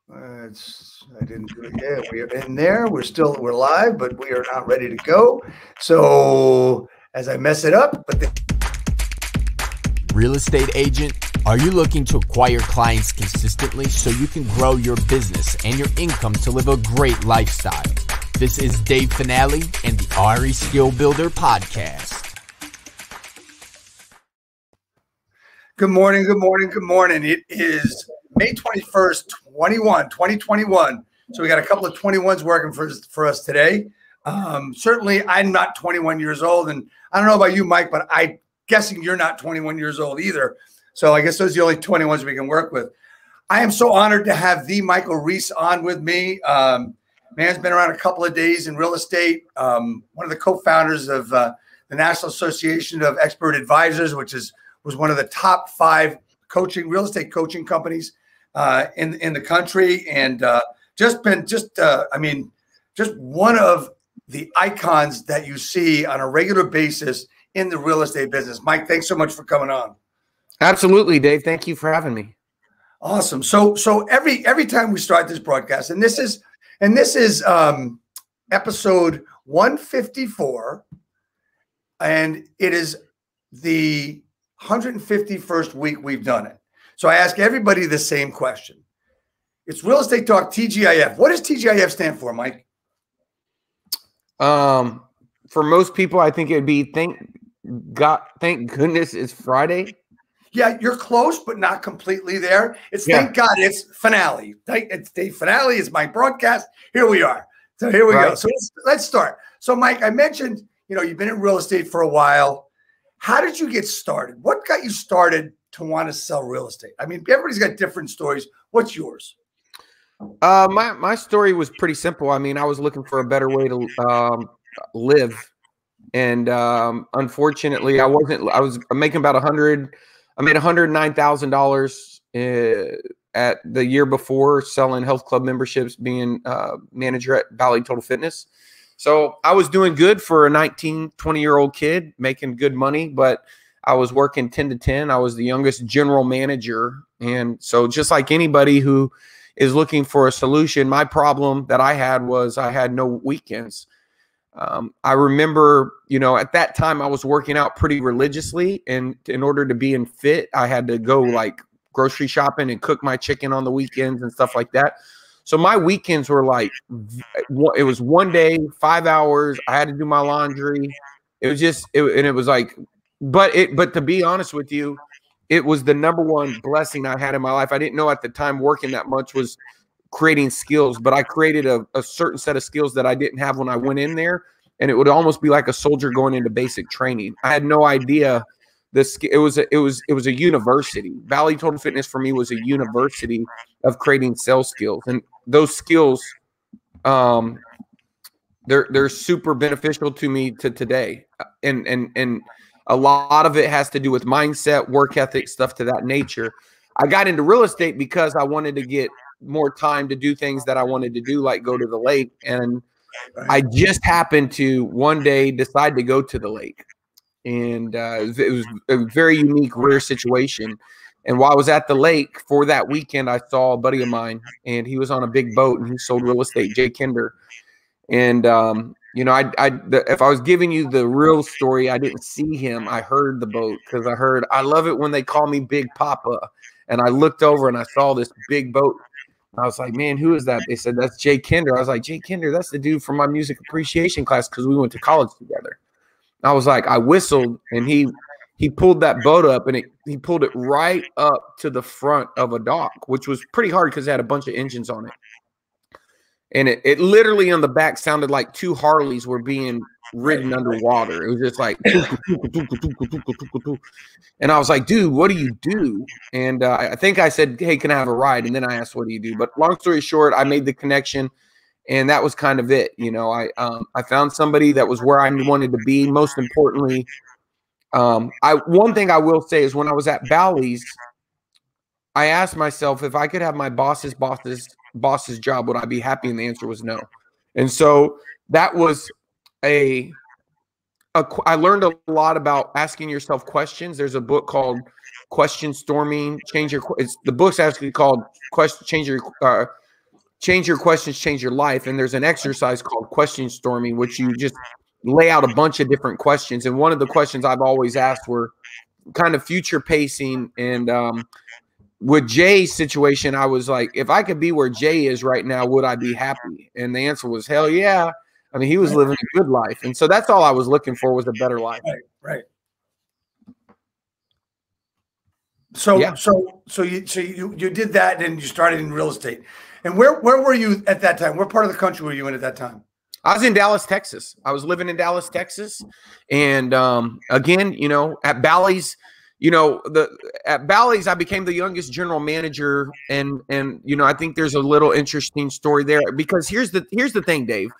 I didn't do it yet. We're in there. We're live, but we are not ready to go. So as I mess it up, Real estate agent, are you looking to acquire clients consistently so you can grow your business and your income to live a great lifestyle? This is Dave Finale and the RE Skill Builder Podcast. Good morning. It is May 21st, 2021. So we got a couple of 21s working for us today. Certainly, I'm not 21 years old, and I don't know about you, Mike, but I'm guessing you're not 21 years old either. So I guess those are the only 21s we can work with. I am so honored to have the Michael Reese on with me. Man's been around a couple of days in real estate. One of the co-founders of the National Association of Expert Advisors, which was one of the top 5 real estate coaching companies in the country, and just one of the icons that you see on a regular basis in the real estate business. Mike, thanks so much for coming on. Absolutely, Dave. Thank you for having me. Awesome. So every time we start this broadcast, and this is episode 154, and it is the 151st week we've done it. So I ask everybody the same question. It's Real Estate Talk TGIF. What does TGIF stand for, Mike? For most people, I think it'd be thank goodness it's Friday. Yeah, you're close, but not completely there. Thank God it's finale. It's day finale. It's my broadcast. Here we are. So here we go. So let's start. So Mike, I mentioned, you've been in real estate for a while. How did you get started? What got you started to want to sell real estate? I mean, everybody's got different stories. What's yours? My story was pretty simple. I mean, I was looking for a better way to live. And unfortunately, I was making about $109,000 at the year before selling health club memberships, being manager at Valley Total Fitness. So I was doing good for a 19, 20-year-old kid, making good money, but I was working 10 to 10. I was the youngest general manager. And so just like anybody who is looking for a solution, my problem that I had was I had no weekends. I remember, at that time I was working out pretty religiously, and in order to be in fit, I had to go like grocery shopping and cook my chicken on the weekends and stuff like that. So my weekends were like, it was one day, 5 hours. I had to do my laundry. It was just, and it was like, but to be honest with you, it was the number one blessing I had in my life. I didn't know at the time working that much was creating skills, but I created a certain set of skills that I didn't have when I went in there. And it would almost be like a soldier going into basic training. I had no idea it was a university. Valley Total Fitness for me was a university of creating sales skills. And those skills, they're super beneficial to me to today. And a lot of it has to do with mindset, work ethic, stuff to that nature. I got into real estate because I wanted to get more time to do things that I wanted to do, like go to the lake. And I just happened to one day decide to go to the lake. And it was a very unique, rare situation. And while I was at the lake for that weekend, I saw a buddy of mine, and he was on a big boat, and he sold real estate, Jay Kinder. And, if I was giving you the real story, I didn't see him. I heard the boat because I love it when they call me Big Papa. And I looked over and I saw this big boat. I was like, man, who is that? They said, that's Jay Kinder. I was like, Jay Kinder, that's the dude from my music appreciation class because we went to college together. I was like, I whistled, and he pulled that boat up, and he pulled it right up to the front of a dock, which was pretty hard because it had a bunch of engines on it. And it literally on the back sounded like 2 Harleys were being ridden underwater. It was just like, and I was like, dude, what do you do? And I think I said, hey, can I have a ride? And then I asked, what do you do? But long story short, I made the connection, and that was kind of it. I found somebody that was where I wanted to be. Most importantly, one thing I will say is when I was at Bally's, I asked myself if I could have my boss's job, would I be happy? And the answer was no. And so that was I learned a lot about asking yourself questions. There's a book called Question Storming. The book's actually called Change your questions, change your life. And there's an exercise called question storming, which you just lay out a bunch of different questions. And one of the questions I've always asked were kind of future pacing. And with Jay's situation, I was like, if I could be where Jay is right now, would I be happy? And the answer was hell yeah. I mean, he was living a good life. And so that's all I was looking for, was a better life. Right. So, yeah. So you did that, and you started in real estate. And where were you at that time? What part of the country were you in at that time? I was in Dallas, Texas. I was living in Dallas, Texas. And again, you know, at Bally's, at Bally's, I became the youngest general manager. And you know, I think there's a little interesting story there, because here's the thing, Dave.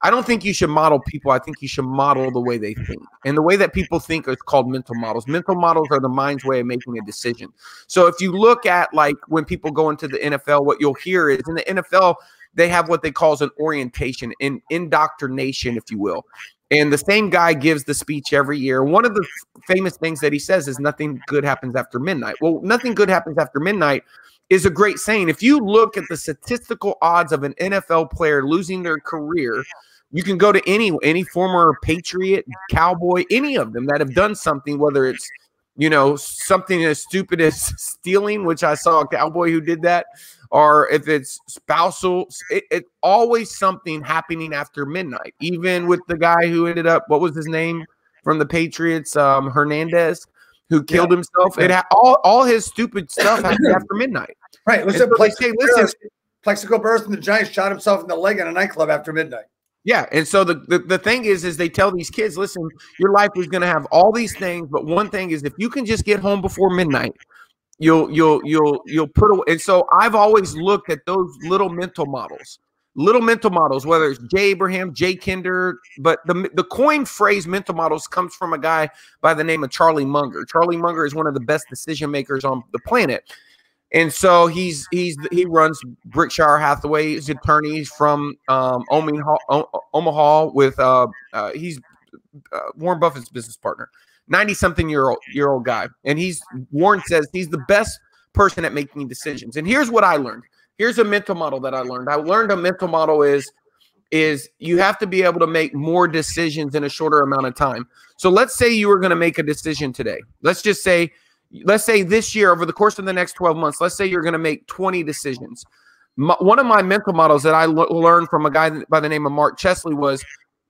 I don't think you should model people. I think you should model the way they think. And the way that people think is called mental models. Mental models are the mind's way of making a decision. So if you look at, like, when people go into the NFL, what you'll hear is in the NFL, they have what they call an orientation, an indoctrination, if you will. And the same guy gives the speech every year. One of the famous things that he says is nothing good happens after midnight. Well, nothing good happens after midnight is a great saying. If you look at the statistical odds of an NFL player losing their career, you can go to any former Patriot, Cowboy, any of them that have done something, whether it's, you know, something as stupid as stealing, which I saw a Cowboy who did that, or if it's spousal, it's always something happening after midnight. Even with the guy who ended up, what was his name from the Patriots, Hernandez, who killed himself. It had all his stupid stuff happened after midnight. Right. Listen, Plexico burst, and the Giants shot himself in the leg in a nightclub after midnight. Yeah, and so the thing is they tell these kids, listen, your life is going to have all these things, but one thing is, if you can just get home before midnight, you'll put away. And so I've always looked at those little mental models, whether it's Jay Abraham, Jay Kinder, but the coined phrase mental models comes from a guy by the name of Charlie Munger. Charlie Munger is one of the best decision makers on the planet. And so he runs Berkshire Hathaway. He's an attorney. He's from Omaha with he's Warren Buffett's business partner, 90-something year old guy. And Warren says he's the best person at making decisions. And here's what I learned. Here's a mental model that I learned. I learned a mental model is you have to be able to make more decisions in a shorter amount of time. So let's say you were going to make a decision today. Let's say this year, over the course of the next 12 months, let's say you're going to make 20 decisions. One of my mental models that I learned from a guy by the name of Mark Chesley was,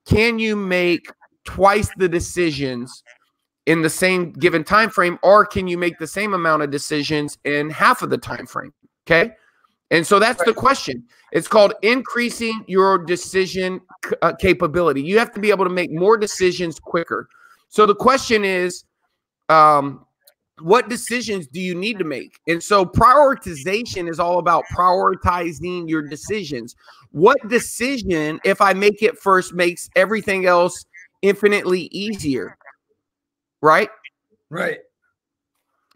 can you make twice the decisions in the same given time frame, or can you make the same amount of decisions in half of the time frame? Okay. And so that's the question. It's called increasing your decision capability. You have to be able to make more decisions quicker. So the question is, what decisions do you need to make? And so prioritization is all about prioritizing your decisions. What decision, if I make it first, makes everything else infinitely easier? Right? Right.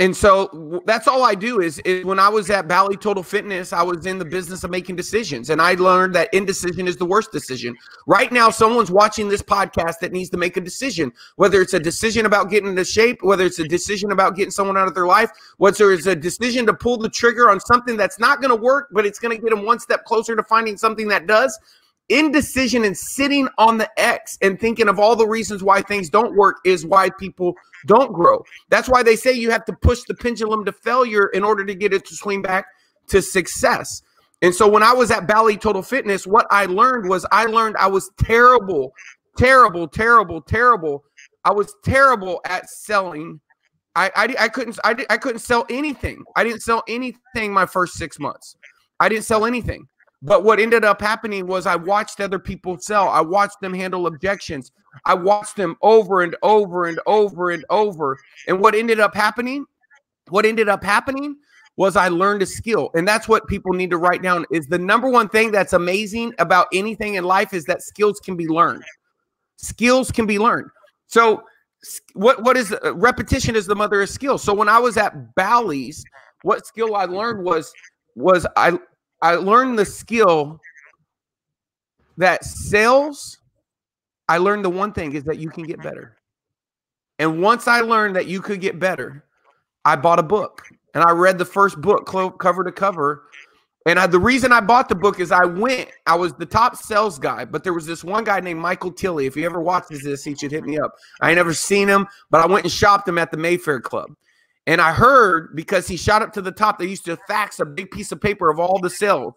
And so that's all I do is when I was at Bally Total Fitness, I was in the business of making decisions. And I learned that indecision is the worst decision. Right now, someone's watching this podcast that needs to make a decision, whether it's a decision about getting into shape, whether it's a decision about getting someone out of their life, whether it's a decision to pull the trigger on something that's not going to work, but it's going to get them one step closer to finding something that does. Indecision and sitting on the X and thinking of all the reasons why things don't work is why people don't grow. That's why they say you have to push the pendulum to failure in order to get it to swing back to success. And so when I was at Bally Total Fitness, what I learned I was terrible. I was terrible at selling. I couldn't sell anything. I didn't sell anything my first 6 months. I didn't sell anything. But what ended up happening was I watched other people sell. I watched them handle objections. I watched them over and over and over and over. And what ended up happening was I learned a skill. And that's what people need to write down, is the number one thing that's amazing about anything in life is that skills can be learned. Skills can be learned. So what is repetition is the mother of skill. So when I was at Bally's, what skill I learned was I learned the skill that sales, I learned the one thing is that you can get better. And once I learned that you could get better, I bought a book. And I read the first book cover to cover. And the reason I bought the book is I was the top sales guy, but there was this one guy named Michael Tilley. If he ever watches this, he should hit me up. I ain't never seen him, but I went and shopped him at the Mayfair Club. And I heard, because he shot up to the top, they used to fax a big piece of paper of all the sales.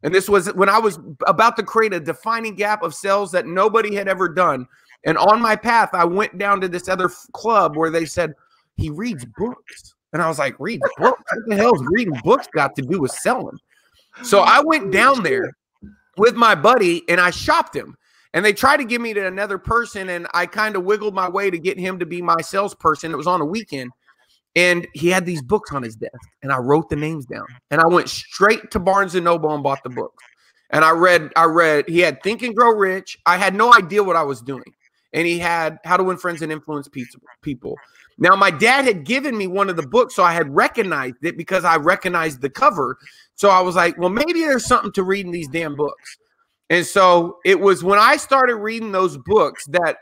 And this was when I was about to create a defining gap of sales that nobody had ever done. And on my path, I went down to this other club where they said, he reads books. And I was like, read books? What the hell's reading books got to do with selling? So I went down there with my buddy and I shopped him. And they tried to give me to another person, and I kind of wiggled my way to get him to be my salesperson. It was on a weekend. And he had these books on his desk, and I wrote the names down. And I went straight to Barnes & Noble and bought the books. And I read, he had Think and Grow Rich. I had no idea what I was doing. And he had How to Win Friends and Influence People. Now, my dad had given me one of the books, so I had recognized it because I recognized the cover. So I was like, well, maybe there's something to reading these damn books. And so it was when I started reading those books that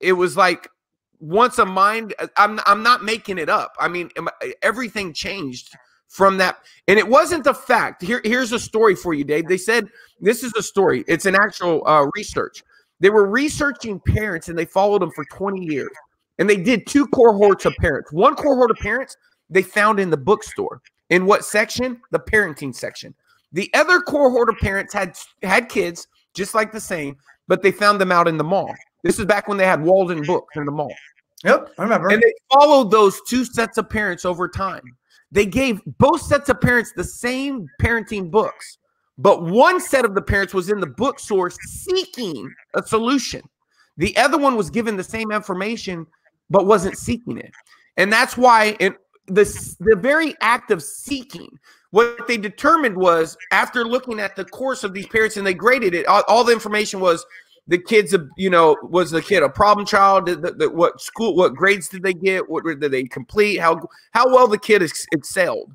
it was like, once a mind, I'm not making it up. I mean, everything changed from that. And it wasn't the fact. Here's a story for you, Dave. They said, this is a story. It's an actual research. They were researching parents, and they followed them for 20 years. And they did 2 cohorts of parents. One cohort of parents they found in the bookstore. In what section? The parenting section. The other cohort of parents had kids just like the same, but they found them out in the mall. This is back when they had Walden books in the mall. Yep, I remember. And they followed those 2 sets of parents over time. They gave both sets of parents the same parenting books, but one set of the parents was in the bookstore seeking a solution. The other one was given the same information, but wasn't seeking it. And that's why the very act of seeking, what they determined was, after looking at the course of these parents, and they graded it, all the information was, the kids, was the kid a problem child? What grades did they get? What did they complete? How well the kid excelled.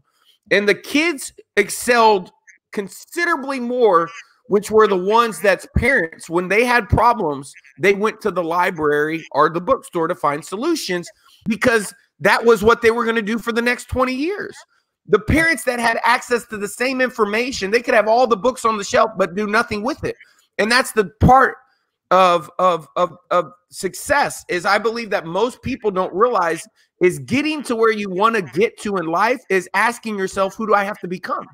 And the kids excelled considerably more, which were the ones that's parents. When they had problems, they went to the library or the bookstore to find solutions, because that was what they were going to do for the next 20 years. The parents that had access to the same information, they could have all the books on the shelf, but do nothing with it. And that's the part of success, is I believe that most people don't realize, is getting to where you want to get to in life is asking yourself, who do I have to become?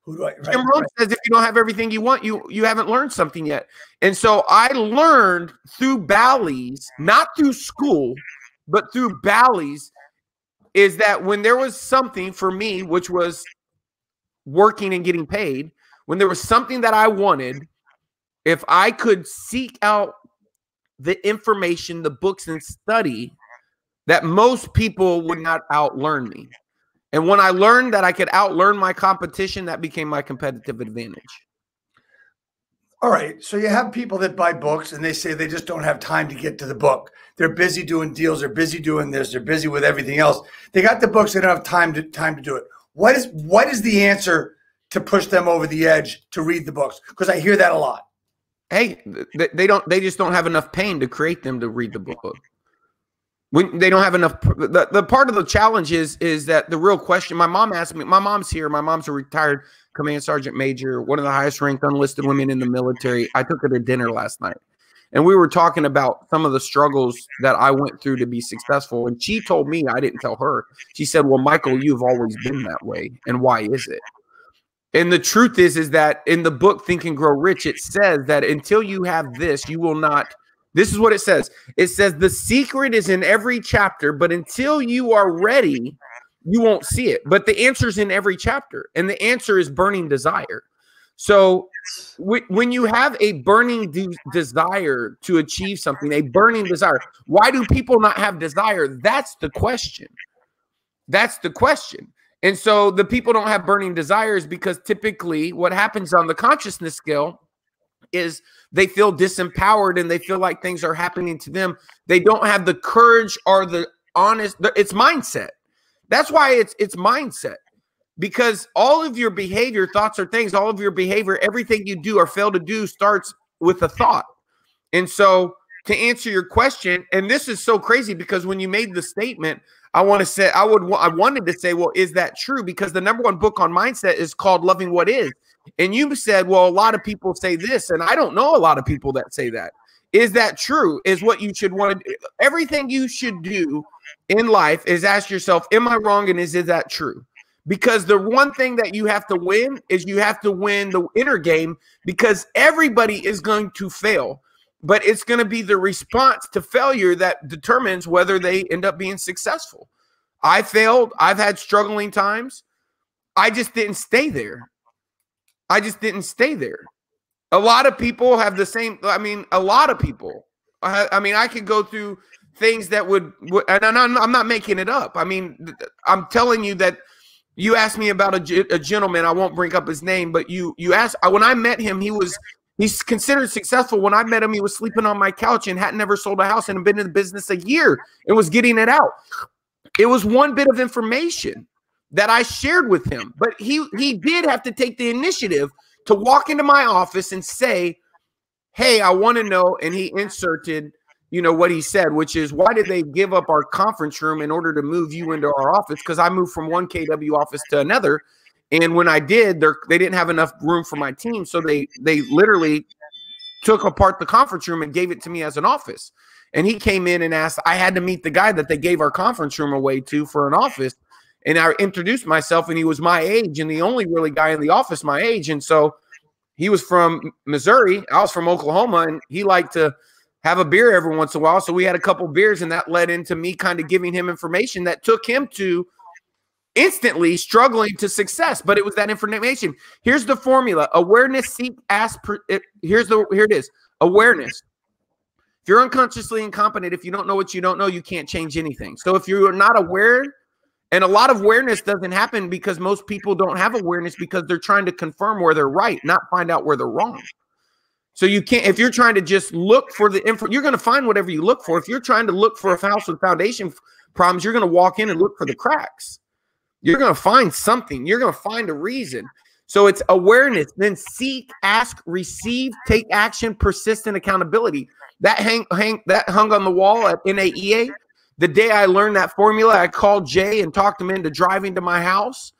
Who do I? Jim Rohn says, if you don't have everything you want, you haven't learned something yet. And so I learned through Bally's, not through school, but through Bally's, is that when there was something for me, which was working and getting paid, when there was something that I wanted, if I could seek out the information, the books, and study, that most people would not outlearn me. And when I learned that I could outlearn my competition, that became my competitive advantage. All right. So you have people that buy books and they say they just don't have time to get to the book. They're busy doing deals. They're busy doing this. They're busy with everything else. They got the books. They don't have time to do it. What is the answer to push them over the edge to read the books? Because I hear that a lot. Hey, they just don't have enough pain to create them to read the book. When they don't have enough, the part of the challenge is that the real question, my mom asked me, my mom's here. My mom's a retired command sergeant major, one of the highest ranked unlisted women in the military. I took her to dinner last night, and we were talking about some of the struggles that I went through to be successful. And she told me, I didn't tell her. She said, well, Michael, you've always been that way. And why is it? And the truth is that in the book, Think and Grow Rich, it says that until you have this, you will not. This is what it says. It says the secret is in every chapter, but until you are ready, you won't see it. But the answer is in every chapter, and the answer is burning desire. So when you have a burning desire to achieve something, a burning desire, why do people not have desire? That's the question. That's the question. And so the people don't have burning desires because typically what happens on the consciousness scale is they feel disempowered and they feel like things are happening to them. They don't have the courage or the honest, it's mindset. That's why it's mindset, because all of your behavior, thoughts or things, all of your behavior, everything you do or fail to do starts with a thought. And so to answer your question, and this is so crazy because when you made the statement, I wanted to say, well, is that true? Because the #1 book on mindset is called Loving What Is. And you said, well, a lot of people say this, and I don't know a lot of people that say that. Is that true? Is what you should want to do. Everything you should do in life is ask yourself, am I wrong? And is that true? Because the one thing that you have to win is you have to win the inner game, because everybody is going to fail. But it's going to be the response to failure that determines whether they end up being successful. I failed. I've had struggling times. I just didn't stay there. A lot of people have the same. I mean, a lot of people. I mean, I could go through things that would, and I'm not making it up. I mean, I'm telling you that you asked me about a gentleman. I won't bring up his name, but you asked, when I met him, he's considered successful. When I met him, he was sleeping on my couch and hadn't never sold a house and had been in the business a year and was getting it out. It was one bit of information that I shared with him, but he did have to take the initiative to walk into my office and say, hey, I want to know. And he inserted, what he said, which is, why did they give up our conference room in order to move you into our office? Because I moved from one KW office to another. And when I did, they didn't have enough room for my team. So they literally took apart the conference room and gave it to me as an office. And he came in and asked, I had to meet the guy that they gave our conference room away to for an office. And I introduced myself, and he was my age and the only really guy in the office my age. And so he was from Missouri. I was from Oklahoma, and he liked to have a beer every once in a while. So we had a couple beers, and that led into me kind of giving him information that took him to instantly struggling to success. But it was that information. Here's the formula: awareness, seek, ask. Here it is: awareness. If you're unconsciously incompetent, if you don't know what you don't know, you can't change anything. So if you're not aware, and a lot of awareness doesn't happen because most people don't have awareness because they're trying to confirm where they're right, not find out where they're wrong. So you can't, if you're trying to just look for the info, you're going to find whatever you look for. If you're trying to look for a house with foundation problems, you're going to walk in and look for the cracks. You're going to find something. You're going to find a reason. So it's awareness, then seek, ask, receive, take action, persistent accountability. That hung on the wall at NAEA. The day I learned that formula, I called Jay and talked him into driving to my house.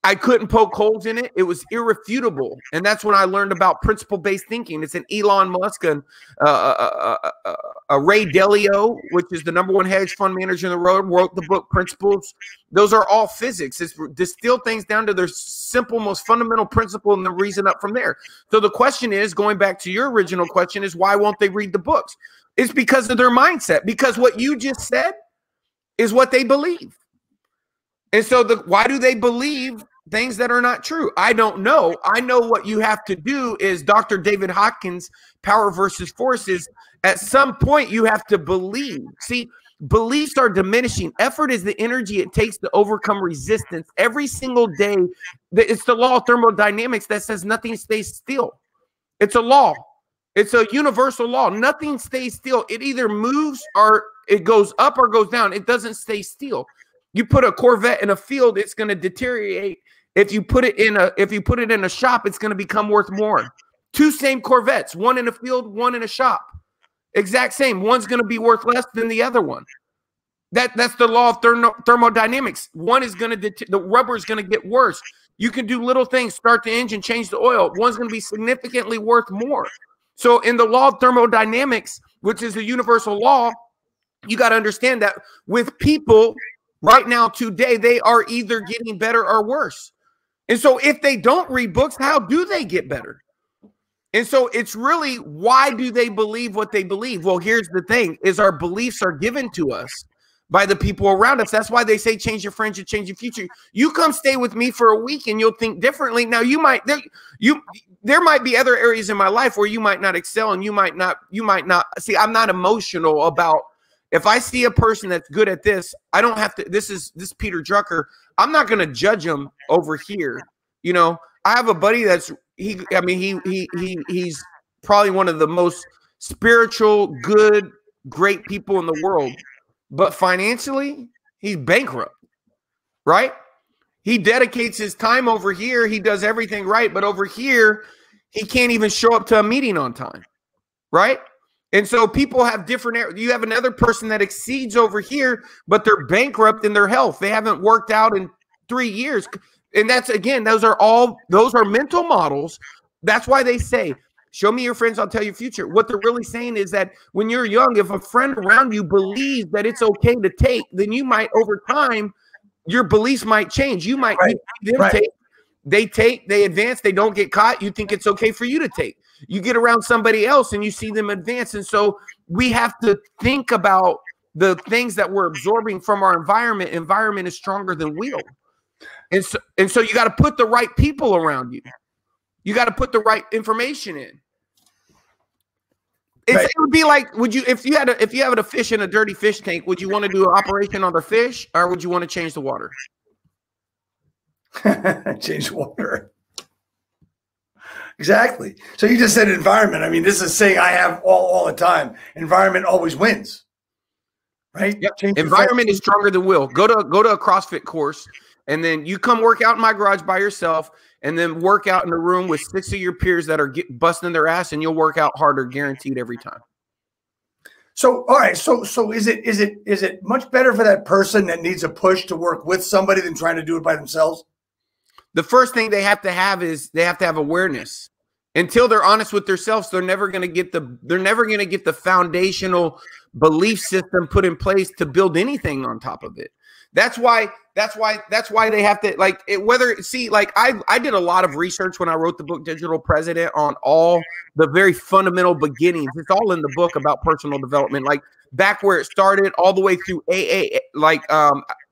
I couldn't poke holes in it. It was irrefutable. And that's when I learned about principle-based thinking. It's an Elon Musk and a Ray Dalio, which is the #1 hedge fund manager in the world, wrote the book Principles. Those are all physics. It's distill things down to their simple, most fundamental principle and the reason up from there. So the question is, going back to your original question, is why won't they read the books? It's because of their mindset. Because what you just said is what they believe. And so why do they believe things that are not true? I don't know. I know what you have to do is Dr. David Hawkins' Power versus Forces. At some point, you have to believe. See, beliefs are diminishing. Effort is the energy it takes to overcome resistance. Every single day, it's the law of thermodynamics that says nothing stays still. It's a law. It's a universal law. Nothing stays still. It either moves or it goes up or goes down. It doesn't stay still. You put a Corvette in a field, it's going to deteriorate. If you put it in a shop, it's going to become worth more. Two same Corvettes, one in a field, one in a shop. Exact same. One's going to be worth less than the other one. That's the law of thermodynamics. One is going to the rubber is going to get worse. You can do little things, start the engine, change the oil. One's going to be significantly worth more. So in the law of thermodynamics, which is a universal law, you got to understand that with people right now today, they are either getting better or worse. And so if they don't read books, how do they get better? And so it's really, why do they believe what they believe? Well, here's the thing, is our beliefs are given to us by the people around us. That's why they say change your friends, you change your future. You come stay with me for a week and you'll think differently. Now there might be other areas in my life where you might not excel and you might not see. I'm not emotional about, if I see a person that's good at this, I don't have to, this Peter Drucker, I'm not going to judge him over here. You know, I have a buddy that's, he's probably one of the most spiritual, good, great people in the world. But financially, he's bankrupt, right? He dedicates his time over here. He does everything right. But over here, he can't even show up to a meeting on time, right? And so people have different, you have another person that exceeds over here, but they're bankrupt in their health. They haven't worked out in 3 years. And that's, again, those are mental models. That's why they say, show me your friends, I'll tell you future. What they're really saying is that when you're young, if a friend around you believes that it's okay to take, then you might, over time, your beliefs might change. You might take. They advance, they don't get caught. You think it's okay for you to take. You get around somebody else and you see them advance. And so we have to think about the things that we're absorbing from our environment. Environment is stronger than will. And so you got to put the right people around you. You got to put the right information in. It would be like, if you had a fish in a dirty fish tank, would you want to do an operation on the fish, or would you want to change the water? Change water. Exactly. So you just said environment. I mean, this is saying I have all the time. Environment always wins, right? Yep. Environment is stronger than will. Go to a CrossFit course, and then you come work out in my garage by yourself, and then work out in a room with 6 of your peers that are busting their ass, and you'll work out harder, guaranteed, every time. So, all right. So is it much better for that person that needs a push to work with somebody than trying to do it by themselves? The first thing they have to have is they have to have awareness. Until they're honest with themselves, they're never going to get the foundational belief system put in place to build anything on top of it. That's why they have to, like, I did a lot of research when I wrote the book Digital President on all the very fundamental beginnings. It's all in the book about personal development, like back where it started all the way through AA, like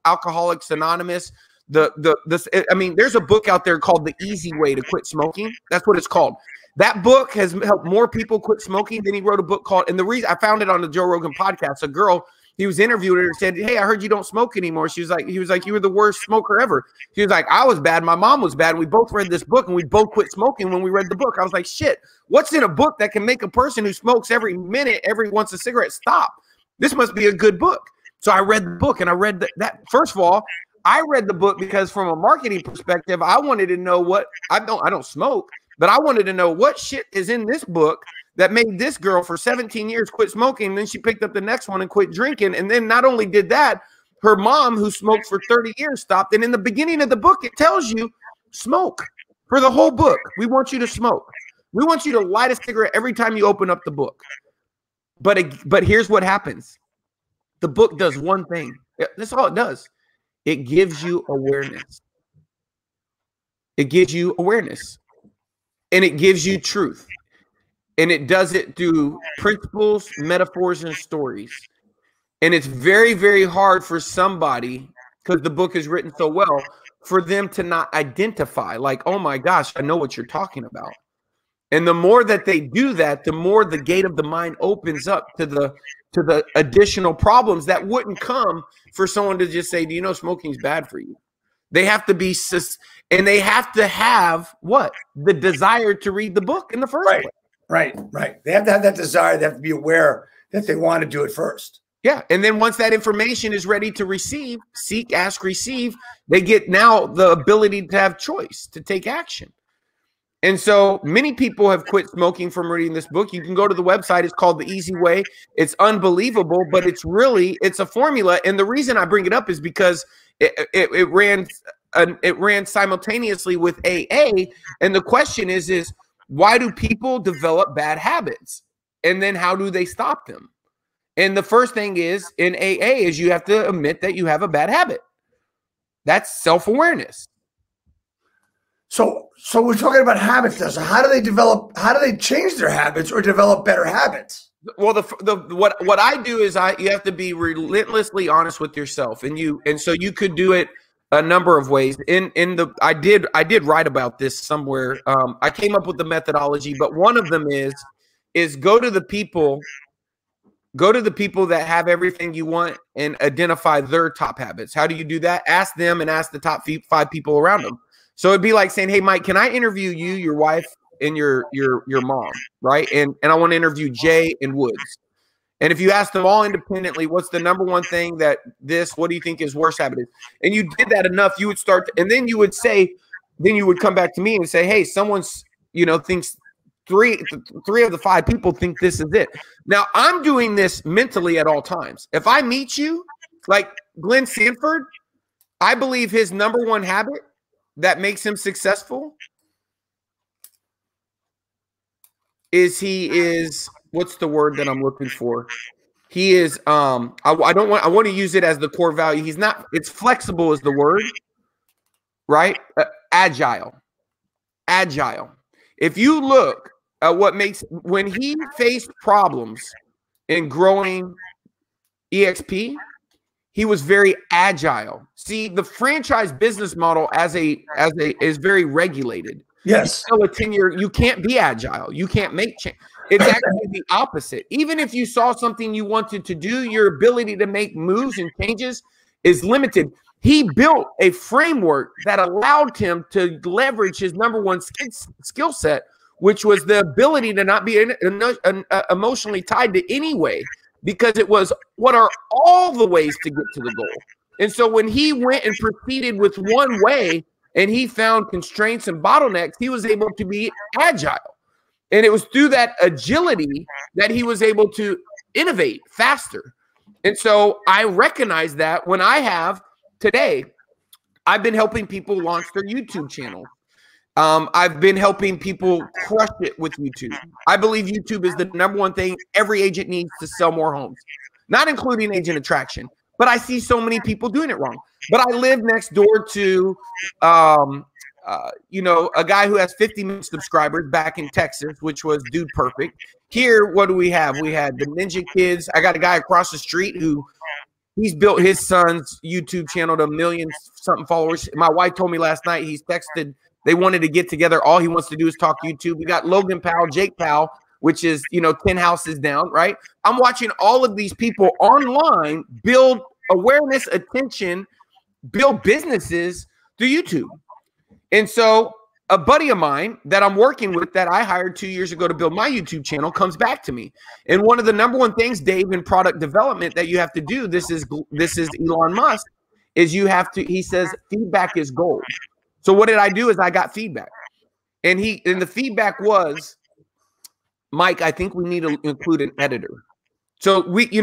Alcoholics Anonymous. There's a book out there called The Easy Way to Quit Smoking. That's what it's called. That book has helped more people quit smoking than he wrote a book called, and the reason I found it on the Joe Rogan podcast, a girl, he was interviewing her and said, "Hey, I heard you don't smoke anymore." He was like, "You were the worst smoker ever." She was like, "I was bad. My mom was bad. We both read this book and we both quit smoking when we read the book." I was like, shit, what's in a book that can make a person who smokes every minute, wants a cigarette, stop? This must be a good book. So I read the book, and I read that. First of all, I read the book because from a marketing perspective, I wanted to know what I don't smoke, but I wanted to know what shit is in this book that made this girl for 17 years quit smoking. And then she picked up the next one and quit drinking. And then not only did that, her mom, who smoked for 30 years, stopped. And in the beginning of the book, it tells you smoke. For the whole book, we want you to smoke. We want you to light a cigarette every time you open up the book. But here's what happens. The book does one thing. That's all it does. It gives you awareness. It gives you awareness. And it gives you truth. And it does it through principles, metaphors, and stories. And it's very, very hard for somebody, because the book is written so well, for them to not identify, like, oh my gosh, I know what you're talking about. And the more that they do that, the more the gate of the mind opens up to the additional problems that wouldn't come for someone to just say, do you know smoking's bad for you? They have to be, and they have to have what? The desire to read the book in the first place. Right. They have to have that desire. They have to be aware that they want to do it first. Yeah. And then once that information is ready to receive, seek, ask, receive, they get now the ability to have choice, to take action. And so many people have quit smoking from reading this book. You can go to the website. It's called The Easy Way. It's unbelievable, but it's a formula. And the reason I bring it up is because it ran simultaneously with AA. And the question is why do people develop bad habits? And then how do they stop them? And the first thing is in AA is you have to admit that you have a bad habit. That's self-awareness. So we're talking about habits now. So how do they change their habits or develop better habits? Well, what I do is you have to be relentlessly honest with yourself, and so you could do it a number of ways. I did write about this somewhere. I came up with the methodology, but one of them is go to the people that have everything you want and identify their top habits. How do you do that? Ask them and ask the top 5 people around them. So it'd be like saying, hey, Mike, can I interview you, your wife, and your mom, right? And I want to interview Jay and Woods. And if you ask them all independently, what's the number one thing what do you think is worst habit is? And you did that enough, you would start, and then you would come back to me and say, hey, someone's, thinks three of the 5 people think this is it. Now, I'm doing this mentally at all times. If I meet you, like Glenn Sanford, I believe his number one habit that makes him successful is he is, what's the word that I'm looking for? He is, I want to use it as the core value. He's not, it's flexible is the word, right? Agile. If you look at what makes, when he faced problems in growing EXP, he was very agile. See, the franchise business model is very regulated. Yes. You tenure, you can't be agile. You can't make change. It's actually the opposite. Even if you saw something you wanted to do, your ability to make moves and changes is limited. He built a framework that allowed him to leverage his number one skill set, which was the ability to not be emotionally tied to any way, because it was what are all the ways to get to the goal. And so when he went and proceeded with one way and he found constraints and bottlenecks, he was able to be agile. And it was through that agility that he was able to innovate faster. And so I recognize that when I have today, I've been helping people launch their YouTube channel. I've been helping people crush it with YouTube. I believe YouTube is the number one thing every agent needs to sell more homes, not including agent attraction. But I see so many people doing it wrong. But I live next door to, a guy who has 50 million subscribers back in Texas, which was Dude Perfect. Here, what do we have? We had the Ninja Kids. I got a guy across the street who he's built his son's YouTube channel to million-something followers. My wife told me last night he's texted. They wanted to get together. All he wants to do is talk YouTube. We got Logan Powell, Jake Powell, which is, 10 houses down, right? I'm watching all of these people online build awareness, attention, build businesses through YouTube. And so a buddy of mine that I'm working with that I hired 2 years ago to build my YouTube channel comes back to me. And one of the number one things, Dave, in product development that you have to do, this is Elon Musk, is you have to, he says, feedback is gold. So what did I do is I got feedback. And the feedback was, Mike, I think we need to include an editor. So you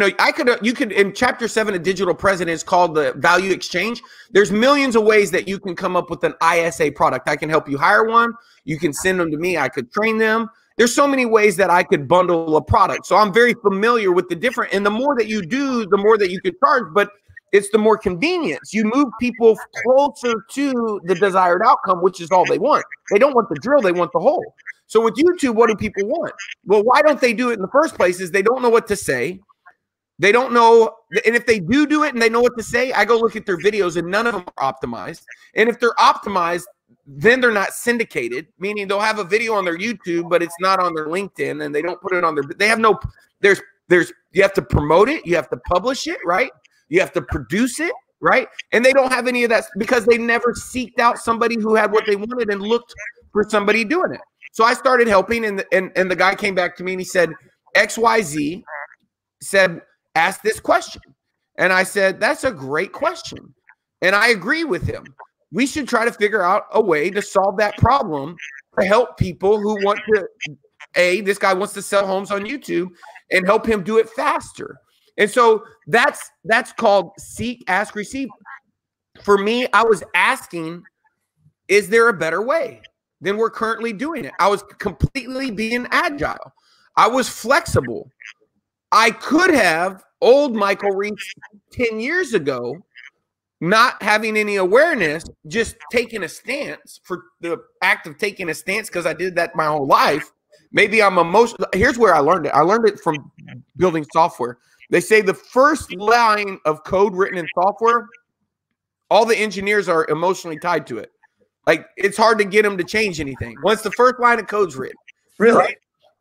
could in chapter 7 of Digital Presidents called the value exchange. There's millions of ways that you can come up with an ISA product. I can help you hire one. You can send them to me. I could train them. There's so many ways that I could bundle a product. So I'm very familiar with the different, and the more that you do, the more that you could charge, but it's the more convenience. You move people closer to the desired outcome, which is all they want. They don't want the drill. They want the hole. So with YouTube, what do people want? Well, why don't they do it in the first place is they don't know what to say. They don't know. And if they do it and they know what to say, I go look at their videos and none of them are optimized. And if they're optimized, then they're not syndicated, meaning they'll have a video on their YouTube, but it's not on their LinkedIn, and they don't put it on they have no, you have to promote it. You have to publish it, right? You have to produce it, right? And they don't have any of that because they never seeked out somebody who had what they wanted and looked for somebody doing it. So I started helping, and the guy came back to me and he said, XYZ said, ask this question. And I said, that's a great question. And I agree with him. We should try to figure out a way to solve that problem to help people who want to, this guy wants to sell homes on YouTube, and help him do it faster. And so that's called seek, ask, receive. For me, I was asking, is there a better way than we're currently doing it? I was completely being agile. I was flexible. I could have, old Michael Reese 10 years ago, not having any awareness, just taking a stance for the act of taking a stance because I did that my whole life. Maybe I'm emotional. Here's where I learned it. I learned it from building software. They say the first line of code written in software, all the engineers are emotionally tied to it. Like, it's hard to get them to change anything once the first line of code's written. Really? Right?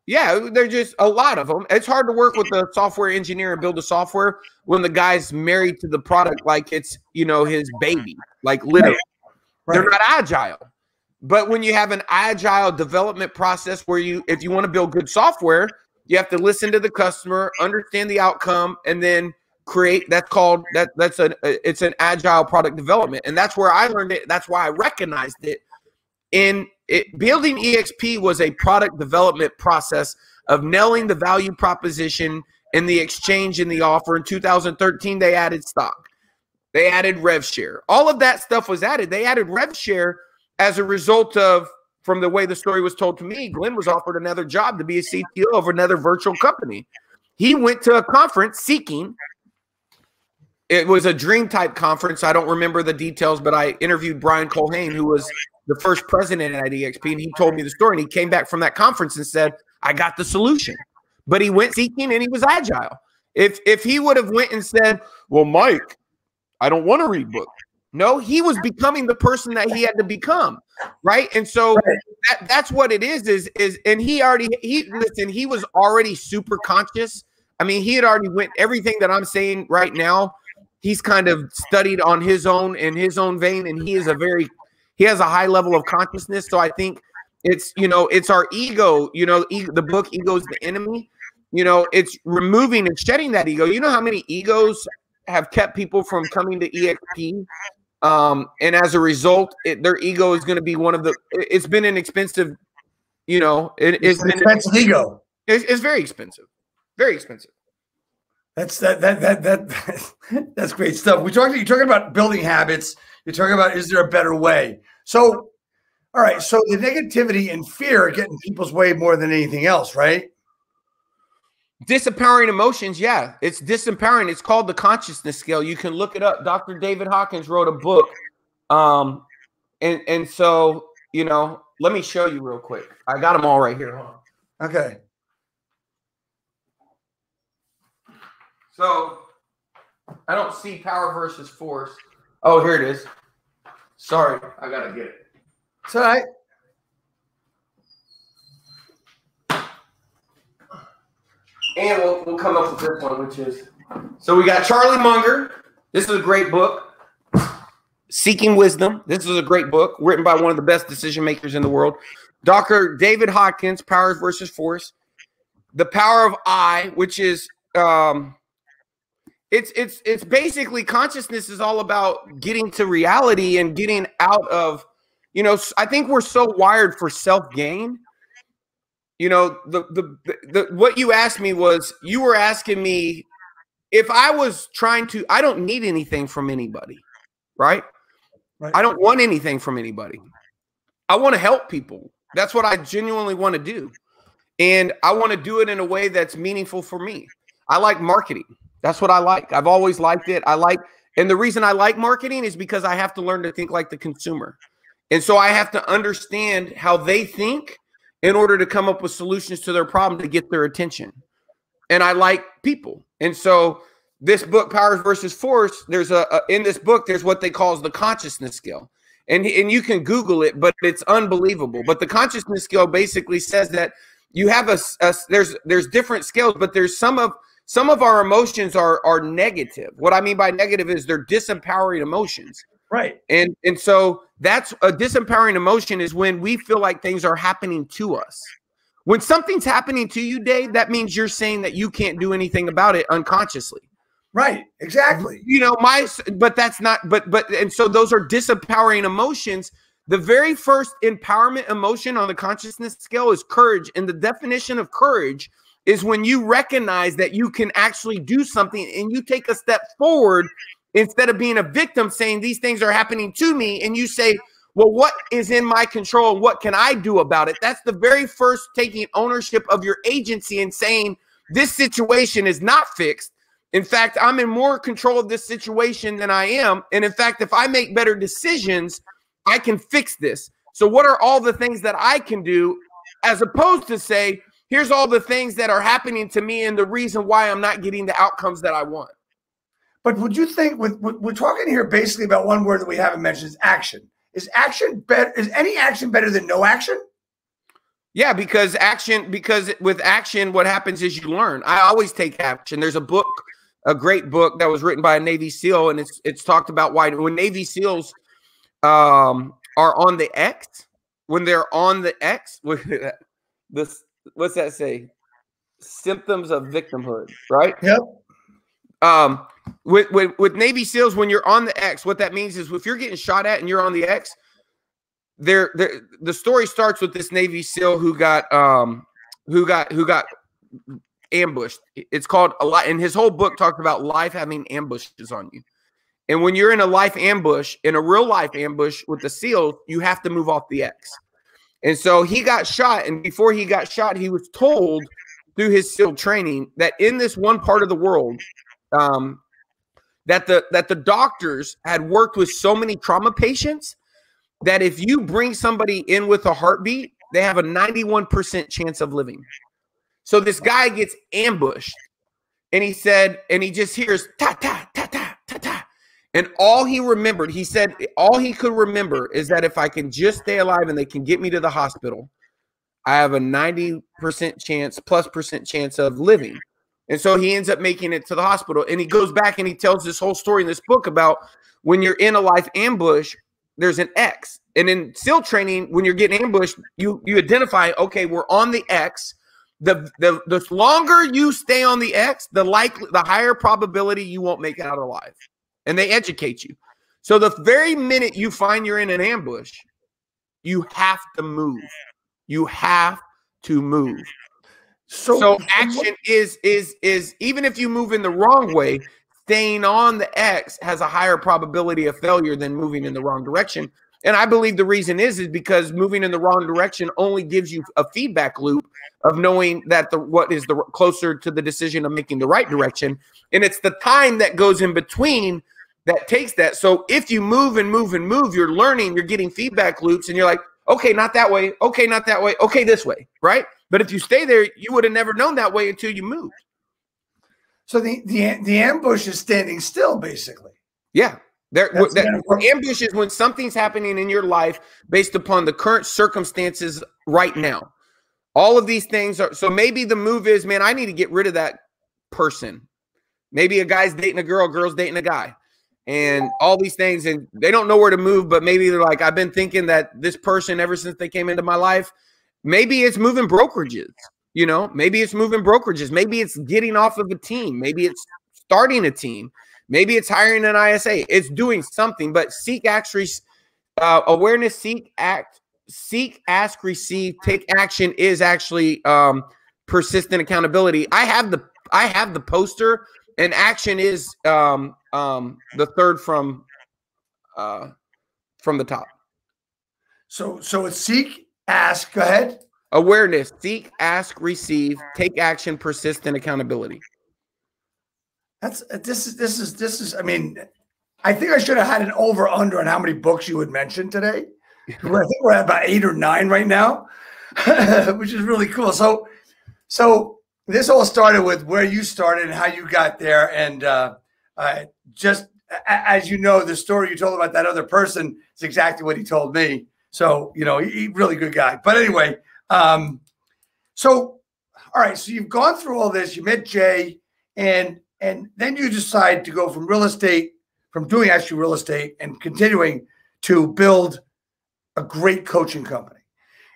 Yeah, there's just a lot of them. It's hard to work with a software engineer and build a software when the guy's married to the product like it's, his baby, like literally. Right. They're not agile. But when you have an agile development process where if you want to build good software, you have to listen to the customer, understand the outcome, and then create. It's an agile product development. And that's where I learned it. That's why I recognized it in building EXP was a product development process of nailing the value proposition and the exchange and the offer. In 2013, they added stock. They added rev share. All of that stuff was added. They added rev share as a result of, from the way the story was told to me, Glenn was offered another job to be a CTO of another virtual company. He went to a conference seeking. It was a dream type conference. I don't remember the details, but I interviewed Brian Colhane, who was the first president at EXP, and he told me the story. And he came back from that conference and said, I got the solution. But he went seeking and he was agile. If he would have went and said, well, Mike, I don't want to read books. No, he was becoming the person that he had to become, right? And so that's what it is, and he was already super conscious. I mean, he had already went everything that I'm saying right now. He's kind of studied on his own in his own vein, and he has a high level of consciousness. So I think it's our ego. The book Ego is the Enemy. It's removing and shedding that ego. You know how many egos have kept people from coming to EXP? And as a result, their ego is going to be one of the. It's been an expensive. It's an expensive ego. It's very expensive. Very expensive. That's great stuff. You're talking about building habits. You're talking about, is there a better way? So, all right. So the negativity and fear are getting people's way more than anything else, right? Disempowering emotions. Yeah, it's disempowering. It's called the consciousness scale. You can look it up. Dr. David Hawkins wrote a book. And so, let me show you real quick. I got them all right here. Hold on. Okay. So I don't see power versus force. Oh, here it is. Sorry, I gotta get it. It's all right. And we'll come up with this one, which is, so we got Charlie Munger. This is a great book. Seeking Wisdom. This is a great book written by one of the best decision makers in the world. Dr. David Hawkins, Power versus Force. The Power of I, which is it's basically, consciousness is all about getting to reality and getting out of, I think we're so wired for self-gain. What you asked me was, you were asking me if I was trying to, I don't need anything from anybody, right? I don't want anything from anybody. I want to help people. That's what I genuinely want to do. And I want to do it in a way that's meaningful for me. I like marketing. That's what I like. I've always liked it. And the reason I like marketing is because I have to learn to think like the consumer. And so I have to understand how they think in order to come up with solutions to their problem to get their attention. And I like people. And so this book, Power versus Force, in this book, there's what they call the consciousness scale. And you can Google it, but it's unbelievable. But the consciousness scale basically says that you have there's different scales, but there's some of our emotions are negative. What I mean by negative is they're disempowering emotions. Right. And so that's a disempowering emotion is when we feel like things are happening to us. When something's happening to you, Dave, that means you're saying that you can't do anything about it unconsciously. Right. Exactly. And so those are disempowering emotions. The very first empowerment emotion on the consciousness scale is courage. And the definition of courage is when you recognize that you can actually do something and you take a step forward instead of being a victim saying these things are happening to me, and you say, well, what is in my control and what can I do about it? That's the very first taking ownership of your agency and saying this situation is not fixed. In fact, I'm in more control of this situation than I am. And in fact, if I make better decisions, I can fix this. So what are all the things that I can do, as opposed to say, here's all the things that are happening to me and the reason why I'm not getting the outcomes that I want. But would you think, we're talking here basically about one word that we haven't mentioned, is action. Is action better? Is any action better than no action? Yeah, because with action, what happens is you learn. I always take action. There's a great book that was written by a Navy SEAL, and it's talked about why when Navy SEALs are on the X, when they're on the X, what's that say? Symptoms of victimhood, right? Yep. With Navy SEALs, when you're on the X, what that means is if you're getting shot at and you're on the X, the story starts with this Navy SEAL who got ambushed. It's called a lot, and his whole book talks about life having ambushes on you. And when you're in a life ambush, in a real life ambush with the SEAL, you have to move off the X. And so he got shot, and before he got shot, he was told through his SEAL training that in this one part of the world, that the doctors had worked with so many trauma patients that if you bring somebody in with a heartbeat, they have a 91% chance of living. So this guy gets ambushed, and he said, and he just hears ta ta ta ta ta ta, and all he remembered, he said, all he could remember is that if I can just stay alive and they can get me to the hospital, I have a 90% chance, plus percent chance of living. And so he ends up making it to the hospital, and he goes back and he tells this whole story in this book about when you're in a life ambush, there's an X. And in SEAL training, when you're getting ambushed, you identify, okay, we're on the X. The longer you stay on the X, the higher probability you won't make it out alive. And they educate you. So the very minute you find you're in an ambush, you have to move. You have to move. So action is even if you move in the wrong way, staying on the X has a higher probability of failure than moving in the wrong direction. And I believe the reason is because moving in the wrong direction only gives you a feedback loop of knowing that what is the closer to the decision of making the right direction. And it's the time that goes in between that takes that. So if you move and move and move, you're learning, you're getting feedback loops, and you're like, okay, not that way. Okay, not that way. Okay, this way, right? But if you stay there, you would have never known that way until you moved. So the ambush is standing still, basically. Yeah. Ambush is when something's happening in your life based upon the current circumstances right now. All of these things are, so maybe the move is, man, I need to get rid of that person. Maybe a guy's dating a girl, girl's dating a guy, and all these things, and they don't know where to move, but maybe they're like, I've been thinking that this person, ever since they came into my life, maybe it's moving brokerages, you know, maybe it's moving brokerages. Maybe it's getting off of a team. Maybe it's starting a team. Maybe it's hiring an ISA. It's doing something, but seek, act, awareness, seek, ask, receive, take action is actually persistent accountability. I have the poster, and action is the third from the top. So it's seek, ask. Go ahead. Awareness, seek, ask, receive, take action, persistent accountability. This is. I mean, I think I should have had an over under on how many books you would mention today. I think we're at about 8 or 9 right now, which is really cool. So this all started with where you started and how you got there, and just as you know, the story you told about that other person is exactly what he told me. So you know, he really good guy. But anyway, so all right, so you've gone through all this. You met Jay, and then you decide to go from real estate, from doing actually real estate and continuing to build a great coaching company.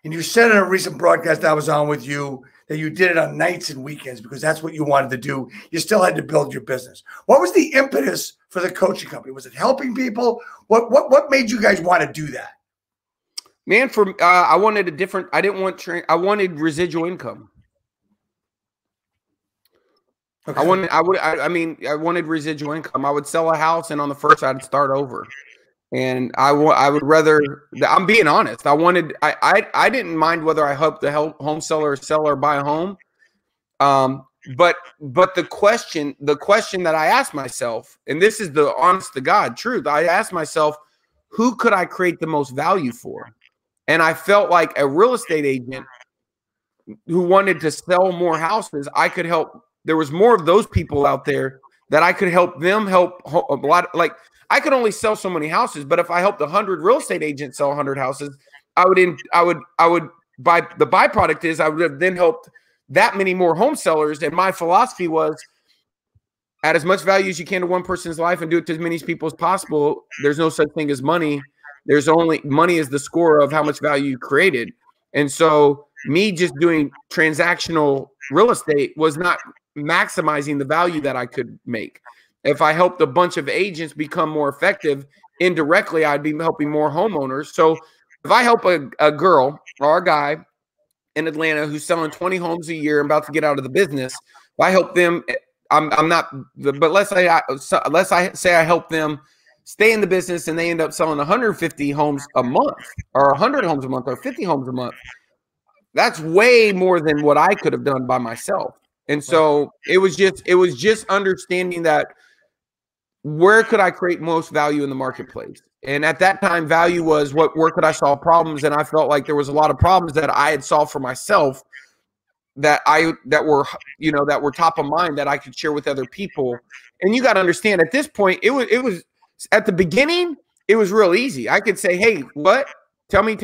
And you said in a recent broadcast I was on with you that you did it on nights and weekends because that's what you wanted to do. You still had to build your business. What was the impetus for the coaching company? Was it helping people? What made you guys want to do that? Man, I wanted a different, I wanted residual income. Okay. I wanted residual income. I would sell a house, and on the first I'd start over. And I would rather, I'm being honest. I didn't mind whether I helped the home seller or sell or buy a home. But the question that I asked myself, and this is the honest to God truth, I asked myself, who could I create the most value for? And I felt like a real estate agent who wanted to sell more houses, I could help. There was more of those people out there that I could help them help a lot. Like, I could only sell so many houses, but if I helped 100 real estate agents sell 100 houses, I would by the byproduct is I would have then helped that many more home sellers. And my philosophy was, add as much value as you can to one person's life and do it to as many people as possible. There's no such thing as money. There's only money is the score of how much value you created. And so me just doing transactional real estate was not maximizing the value that I could make. If I helped a bunch of agents become more effective, indirectly, I'd be helping more homeowners. So if I help a girl or a guy in Atlanta who's selling 20 homes a year and about to get out of the business, if I help them, I'm not, but let's say I help them stay in the business and they end up selling 150 homes a month or 100 homes a month or 50 homes a month. That's way more than what I could have done by myself. And so it was just understanding that where could I create most value in the marketplace? And at that time, value was where could I solve problems? And I felt like there was a lot of problems that I had solved for myself that were top of mind that I could share with other people. And you got to understand, at this point, it was at the beginning, it was real easy. I could say, hey, what? Tell me.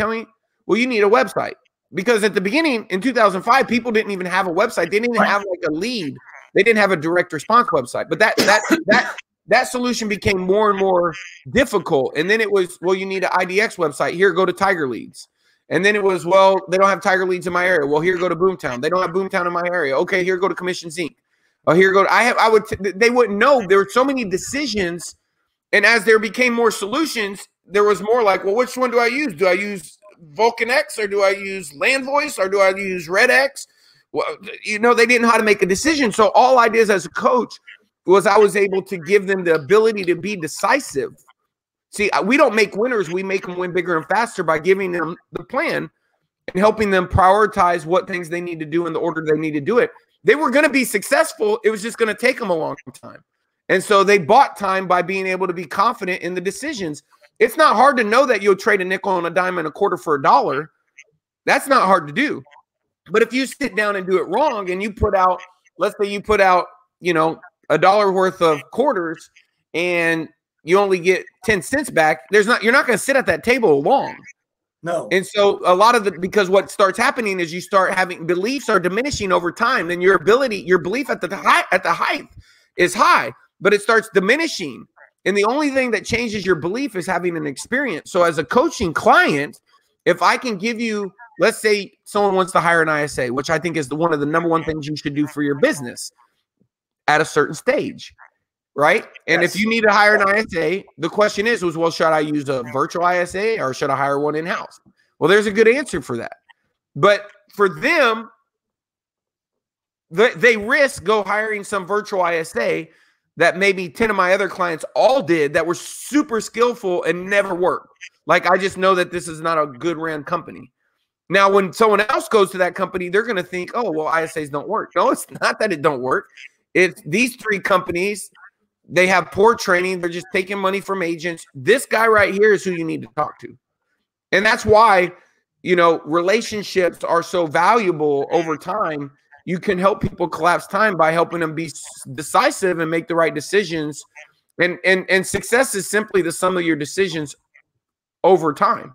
Well, you need a website. Because at the beginning in 2005, people didn't even have a website. They didn't even have like a lead. They didn't have a direct response website. But that solution became more and more difficult. And then it was, well, you need an IDX website. Here, go to Tiger Leads. And then it was, well, they don't have Tiger Leads in my area. Well, here, go to Boomtown. They don't have Boomtown in my area. Okay, here, go to Commissions Inc. Oh, here, go to, they wouldn't know. There were so many decisions. And as there became more solutions, there was more like, well, which one do I use? Do I use Vulcan X, or do I use Land Voice, or do I use Red X? Well, they didn't know how to make a decision. So all I did as a coach was I was able to give them the ability to be decisive. See, we don't make winners. We make them win bigger and faster by giving them the plan and helping them prioritize what things they need to do in the order they need to do it. They were going to be successful. It was just going to take them a long time. And so they bought time by being able to be confident in the decisions. It's not hard to know that you'll trade a nickel and a dime and a quarter for a dollar. That's not hard to do. But if you sit down and do it wrong and you put out, let's say you put out, $1 worth of quarters and you only get 10 cents back, you're not going to sit at that table long. No. And so because what starts happening is you start having beliefs are diminishing over time. Then your belief at the height is high, but it starts diminishing. And the only thing that changes your belief is having an experience. So as a coaching client, if I can give you, let's say someone wants to hire an ISA, which I think is one of the number one things you should do for your business at a certain stage, right? And Yes. if you need to hire an ISA, the question was, well, should I use a virtual ISA or should I hire one in-house? Well, there's a good answer for that. But for them, they risk hiring some virtual ISA that maybe 10 of my other clients all did that were super skillful and never worked. Like, I just know that this is not a good ran company. Now, when someone else goes to that company, they're going to think, oh, well, ISAs don't work. No, it's not that it don't work. It's these three companies, they have poor training. They're just taking money from agents. This guy right here is who you need to talk to. And that's why, relationships are so valuable over time. You can help people collapse time by helping them be decisive and make the right decisions. And success is simply the sum of your decisions over time.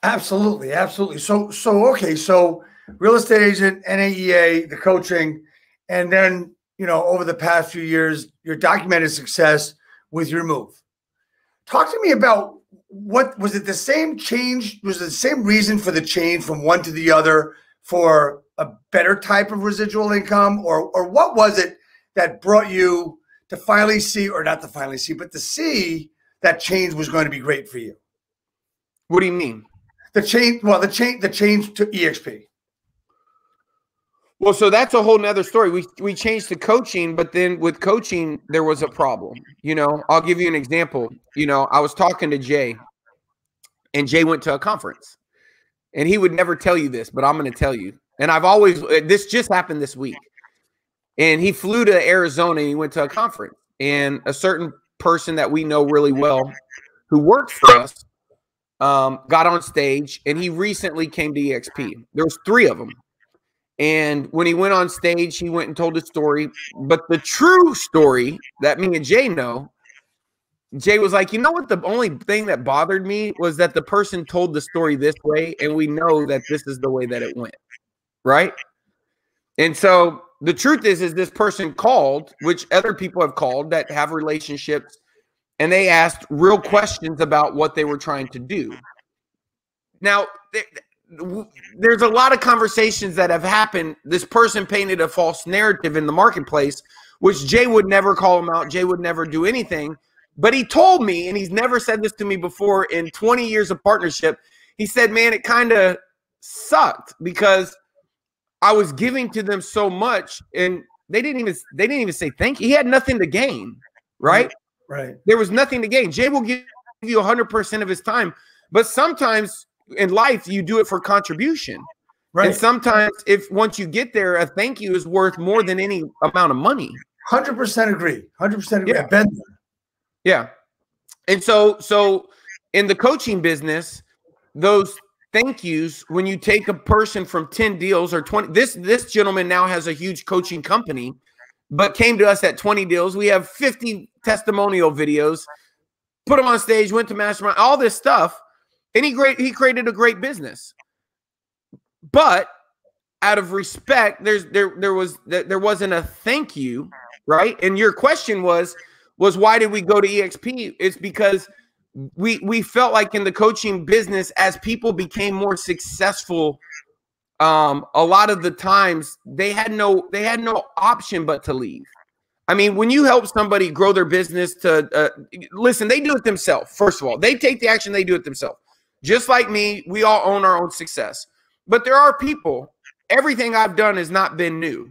Absolutely. Absolutely. So okay. So real estate agent, NAEA, the coaching, and then, over the past few years, your documented success with your move. Talk to me about what was it the same change? Was it the same reason for the change from one to the other for a better type of residual income, or what was it that brought you to finally see, or not to finally see, but to see that change was going to be great for you? What do you mean? The change to EXP. Well, so that's a whole nother story. We changed to coaching, but then with coaching, there was a problem. I'll give you an example. I was talking to Jay, and Jay went to a conference. And he would never tell you this, but I'm going to tell you. And this just happened this week. And he flew to Arizona and he went to a conference. And a certain person that we know really well who worked for us got on stage, and he recently came to EXP. There was 3 of them. And when he went on stage, he went and told his story. But the true story that me and Jay know, Jay was like, what? The only thing that bothered me was that the person told the story this way, and we know that this is the way that it went, right? And so the truth is this person called, which other people have called that have relationships, and they asked real questions about what they were trying to do. Now, there's a lot of conversations that have happened. This person painted a false narrative in the marketplace, which Jay would never call them out. Jay would never do anything. But he told me, and he's never said this to me before in 20 years of partnership, he said, man, it kind of sucked because I was giving to them so much and they didn't even say thank you. He had nothing to gain, right? Right. There was nothing to gain. Jay will give you 100% of his time, but sometimes in life you do it for contribution. Right. And sometimes once you get there, a thank you is worth more than any amount of money. 100% agree. 100% agree. Yeah. I've been there. Yeah. And so in the coaching business, those thank yous, when you take a person from 10 deals or 20, this gentleman now has a huge coaching company, but came to us at 20 deals. We have 50 testimonial videos, put him on stage, went to mastermind, all this stuff. And he created a great business. But out of respect, there wasn't a thank you, right? And your question was why did we go to EXP? It's because we felt like in the coaching business, as people became more successful, a lot of the times they had no option but to leave. I mean, when you help somebody grow their business listen, they do it themselves. First of all, they take the action, they do it themselves. Just like me, we all own our own success. But there are people, everything I've done has not been new.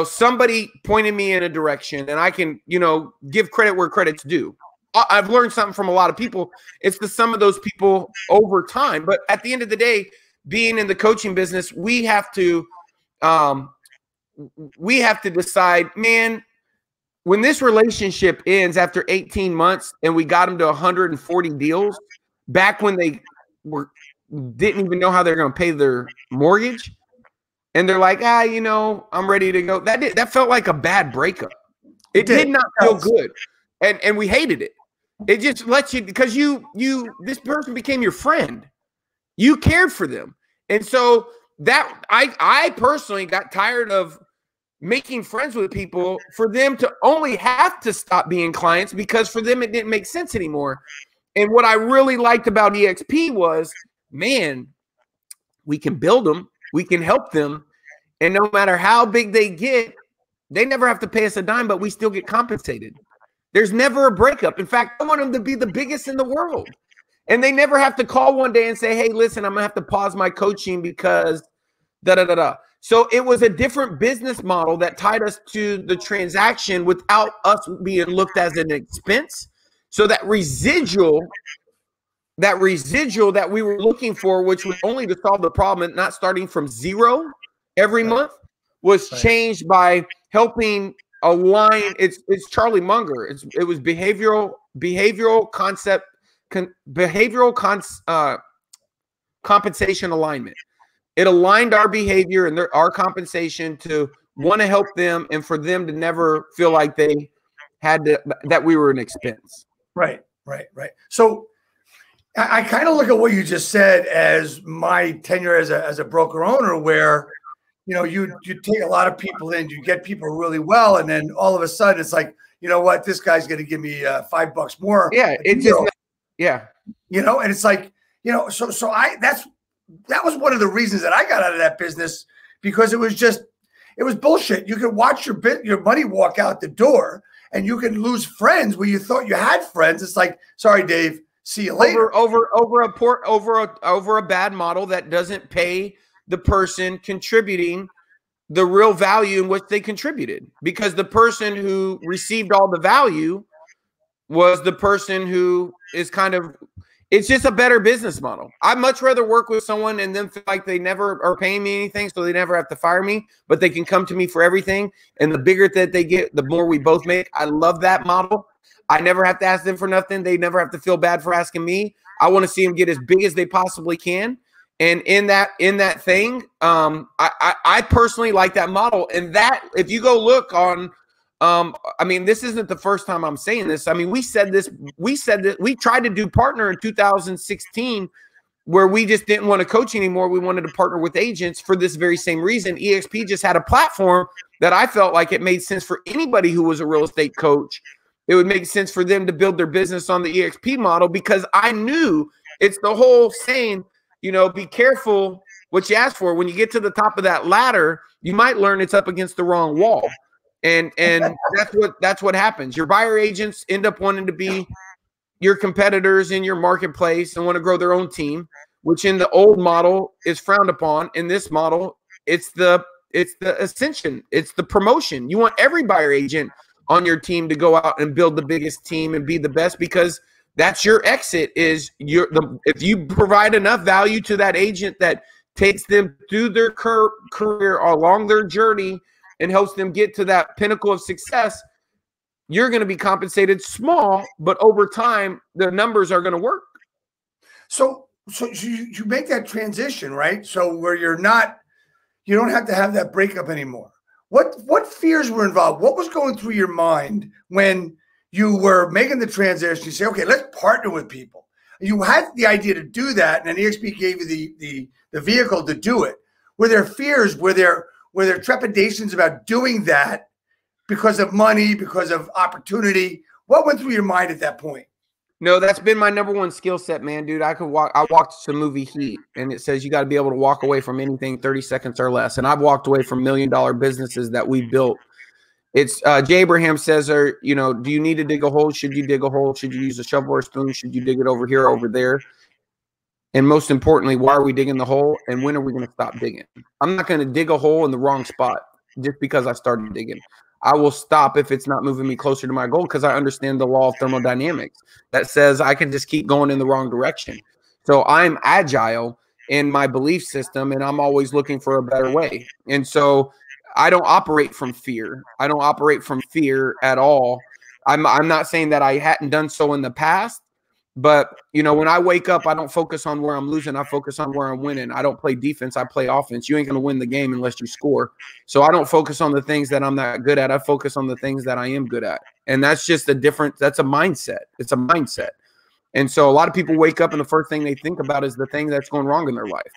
Somebody pointed me in a direction and I can, give credit where credit's due. I've learned something from a lot of people. It's the sum of those people over time. But at the end of the day, being in the coaching business, we have to decide, man, when this relationship ends after 18 months and we got them to 140 deals, back when they didn't even know how they're going to pay their mortgage, and they're like, I'm ready to go. That felt like a bad breakup. It did not feel good, and we hated it. It just lets you, because this person became your friend. You cared for them, and so that I personally got tired of making friends with people for them to only have to stop being clients because for them it didn't make sense anymore. And what I really liked about EXP was, man, we can build them, we can help them, and no matter how big they get, they never have to pay us a dime, but we still get compensated. There's never a breakup. In fact, I want them to be the biggest in the world. And they never have to call one day and say, hey, listen, I'm going to have to pause my coaching because da-da-da-da. So it was a different business model that tied us to the transaction without us being looked as an expense. So that residual that we were looking for, which was only to solve the problem and not starting from zero every month, was changed by helping align. It's Charlie Munger. It was behavioral compensation alignment. It aligned our behavior and our compensation to want to help them and for them to never feel like they had to, that we were an expense. Right. So I kind of look at what you just said as my tenure as a broker owner, where you take a lot of people in, you get people really well, and then all of a sudden it's like, you know what, this guy's going to give me $5 more. Yeah, and it's like, so that was one of the reasons that I got out of that business, because it was bullshit. You could watch your money walk out the door, and you can lose friends where you thought you had friends. It's like, sorry, Dave, see you later. Over a bad model that doesn't pay the person contributing the real value in which they contributed, because the person who received all the value was the person who is it's just a better business model. I'd much rather work with someone and then feel like they never are paying me anything, so they never have to fire me, but they can come to me for everything. And the bigger that they get, the more we both make. I love that model. I never have to ask them for nothing. They never have to feel bad for asking me. I want to see them get as big as they possibly can. And in that thing, I personally like that model. And that, if you go look on, this isn't the first time I'm saying this. I mean, we said this, we tried to do partner in 2016, where we just didn't want to coach anymore. We wanted to partner with agents for this very same reason. EXP just had a platform that I felt like it made sense for anybody who was a real estate coach. It would make sense for them to build their business on the EXP model, because I knew it's the whole saying, be careful what you ask for. When you get to the top of that ladder, you might learn it's up against the wrong wall. And that's what happens. Your buyer agents end up wanting to be your competitors in your marketplace and want to grow their own team, which in the old model is frowned upon. In this model, it's the ascension. It's the promotion. You want every buyer agent on your team to go out and build the biggest team and be the best, because that's your exit. Is if you provide enough value to that agent that takes them through their career along their journey and helps them get to that pinnacle of success, you're going to be compensated small, but over time, the numbers are going to work. So you make that transition, right? So where you don't have to have that breakup anymore. What fears were involved? What was going through your mind when you were making the transition? You say, okay, let's partner with people. You had the idea to do that, and then EXP gave you the vehicle to do it. Were there fears? Were there trepidations about doing that because of money, because of opportunity? What went through your mind at that point? No, that's been my number one skill set, man, dude. I watched the movie Heat, and it says you got to be able to walk away from anything 30 seconds or less. And I've walked away from $1 million businesses that we built. It's Jay Abraham says, do you need to dig a hole? Should you dig a hole? Should you use a shovel or a spoon? Should you dig it over here, over there? And most importantly, why are we digging the hole? And when are we going to stop digging? I'm not going to dig a hole in the wrong spot just because I started digging. I will stop if it's not moving me closer to my goal, because I understand the law of thermodynamics that says I can just keep going in the wrong direction. So I'm agile in my belief system, and I'm always looking for a better way. And so I don't operate from fear. I don't operate from fear at all. I'm not saying that I hadn't done so in the past, but when I wake up, I don't focus on where I'm losing. I focus on where I'm winning. I don't play defense. I play offense. You ain't going to win the game unless you score. So I don't focus on the things that I'm not good at. I focus on the things that I am good at. And that's just that's a mindset. It's a mindset. And so a lot of people wake up and the first thing they think about is the thing that's going wrong in their life.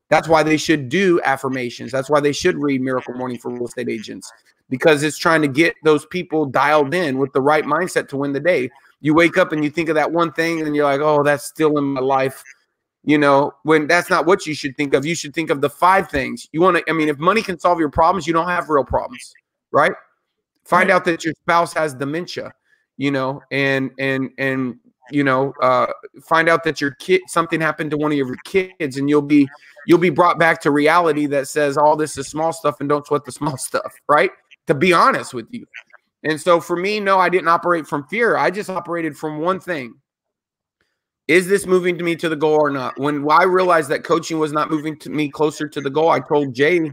That's why they should do affirmations. That's why they should read Miracle Morning for Real Estate Agents, because it's trying to get those people dialed in with the right mindset to win the day. You wake up and you think of that one thing and you're like, oh, that's still in my life. When that's not what you should think of. You should think of the 5 things you want to. If money can solve your problems, you don't have real problems, right? Find out that your spouse has dementia, and find out that your kid, something happened to one of your kids, and you'll be brought back to reality that says all this is small stuff and don't sweat the small stuff, right? To be honest with you. And so for me, no, I didn't operate from fear. I just operated from one thing. Is this moving me to the goal or not? When I realized that coaching was not moving me closer to the goal, I told Jay,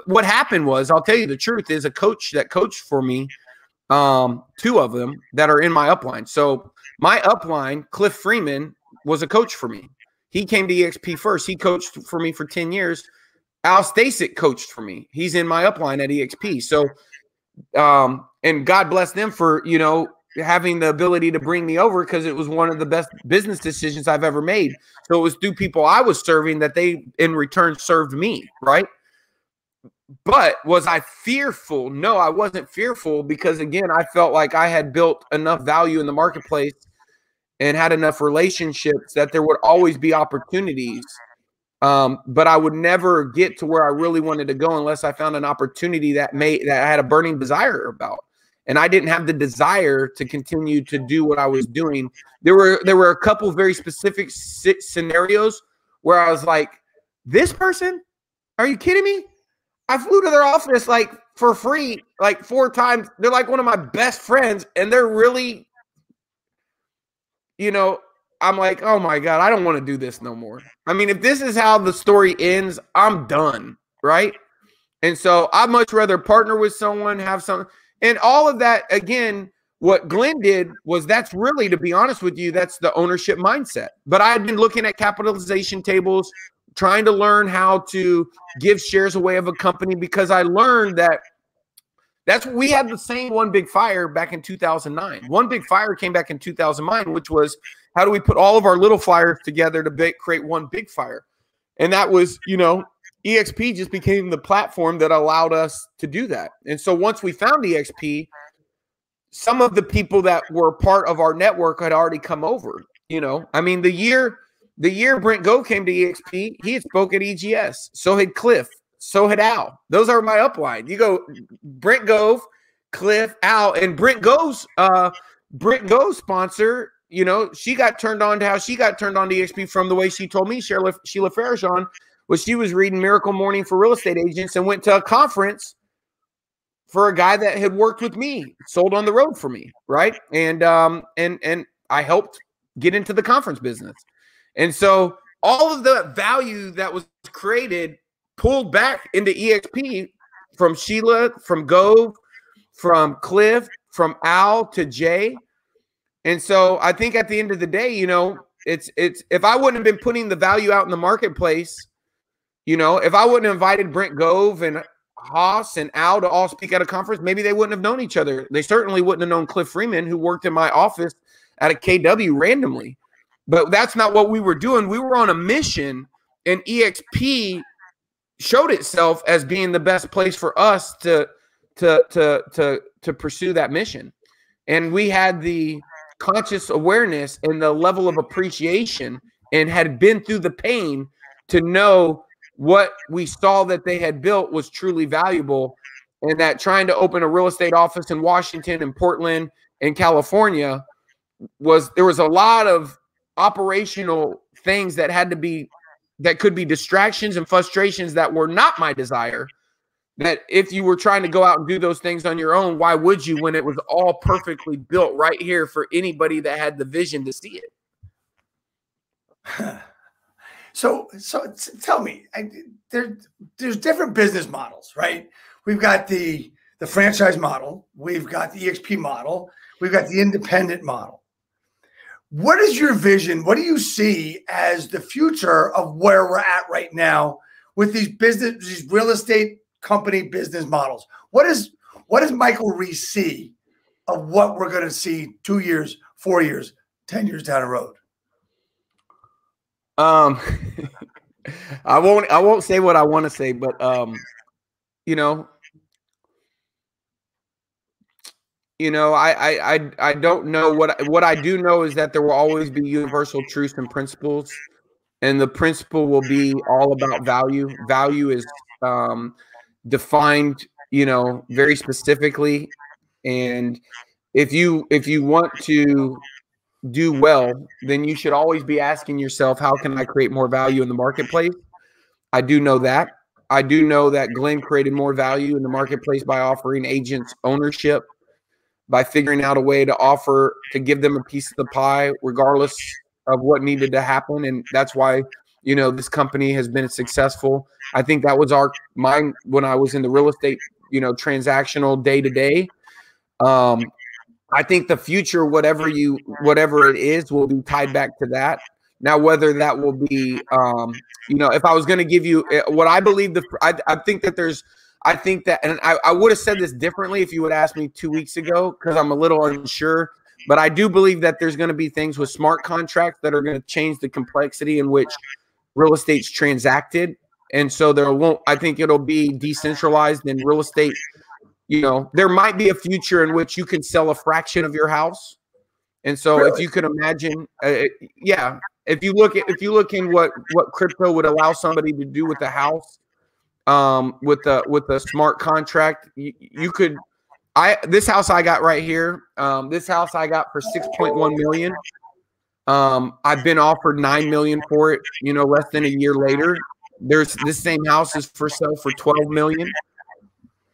what happened was, I'll tell you the truth, is a coach that coached for me, 2 of them that are in my upline. So my upline, Cliff Freeman, was a coach for me. He came to EXP first. He coached for me for 10 years. Al Stasic coached for me. He's in my upline at EXP. So, and God bless them for, having the ability to bring me over, because it was one of the best business decisions I've ever made. So it was through people I was serving that they in return served me, right? But was I fearful? No, I wasn't fearful, because again, I felt like I had built enough value in the marketplace and had enough relationships that there would always be opportunities. But I would never get to where I really wanted to go unless I found an opportunity that I had a burning desire about. And I didn't have the desire to continue to do what I was doing. There were a couple very specific scenarios where I was like, this person, are you kidding me? I flew to their office like for free, like 4 times. They're like one of my best friends, and they're really, I'm like, oh my God, I don't want to do this no more. If this is how the story ends, I'm done, right? And so I'd much rather partner with someone, have some, and all of that. Again, what Glenn did was, that's really, to be honest with you, that's the ownership mindset. But I had been looking at capitalization tables, trying to learn how to give shares away of a company, because I learned that we had the same One Big Fire back in 2009. One Big Fire came back in 2009, which was, how do we put all of our little fires together to create one big fire? And that was, EXP just became the platform that allowed us to do that. And so once we found EXP, some of the people that were part of our network had already come over. The year Brent Gove came to EXP, he had spoke at EGS. So had Cliff. so had Al. Those are my upline. You go Brent Gove, Cliff, Al, and Brent Gove's sponsor. You know, she got turned on to how she got turned on to EXP from the way she told me, Sheila Farashon, was she was reading Miracle Morning for Real Estate Agents and went to a conference for a guy that had worked with me, sold on the road for me, right? And I helped get into the conference business. And so all of the value that was created pulled back into EXP from Sheila, from Gove, from Cliff, from Al to Jay. And so I think at the end of the day, you know, it's if I wouldn't have been putting the value out in the marketplace, you know, if I wouldn't have invited Brent Gove and Haas and Al to all speak at a conference, maybe they wouldn't have known each other. They certainly wouldn't have known Cliff Freeman, who worked in my office at a KW randomly. But that's not what we were doing. We were on a mission, and EXP showed itself as being the best place for us to pursue that mission. And we had the conscious awareness and the level of appreciation and had been through the pain to know what we saw that they had built was truly valuable, and that trying to open a real estate office in Washington and Portland and California there was a lot of operational things that could be distractions and frustrations that were not my desire. That if you were trying to go out and do those things on your own, why would you, when it was all perfectly built right here for anybody that had the vision to see it? So tell me, there's different business models, right? We've got the franchise model, we've got the EXP model, we've got the independent model. What is your vision? What do you see as the future of where we're at right now with these real estate company business models? What does Michael Reese see of what we're going to see 2 years, 4 years, 10 years down the road? I won't say what I want to say, but you know, I don't know. What I do know is that there will always be universal truths and principles, and the principle will be all about value. Value is defined, you know, very specifically, and if you want to do well, then you should always be asking yourself, how can I create more value in the marketplace? I do know that. I do know that Glenn created more value in the marketplace by offering agents ownership, by figuring out a way to give them a piece of the pie, regardless of what needed to happen. And that's why, you know, this company has been successful. I think that was mine when I was in the real estate, you know, transactional day to day. I think the future, whatever it is, will be tied back to that. Now, whether that will be, you know, if I was going to give you what I believe, I think that, and I would have said this differently if you would ask me 2 weeks ago, because I'm a little unsure, but I do believe that there's going to be things with smart contracts that are going to change the complexity in which real estate's transacted. And so I think it'll be decentralized in real estate. You know, there might be a future in which you can sell a fraction of your house. And so if you can imagine, if you look in what crypto would allow somebody to do with the house, with a smart contract, you could, this house I got right here, this house I got for 6.1 million. I've been offered 9 million for it, you know, less than a year later. This same house is for sale for 12 million.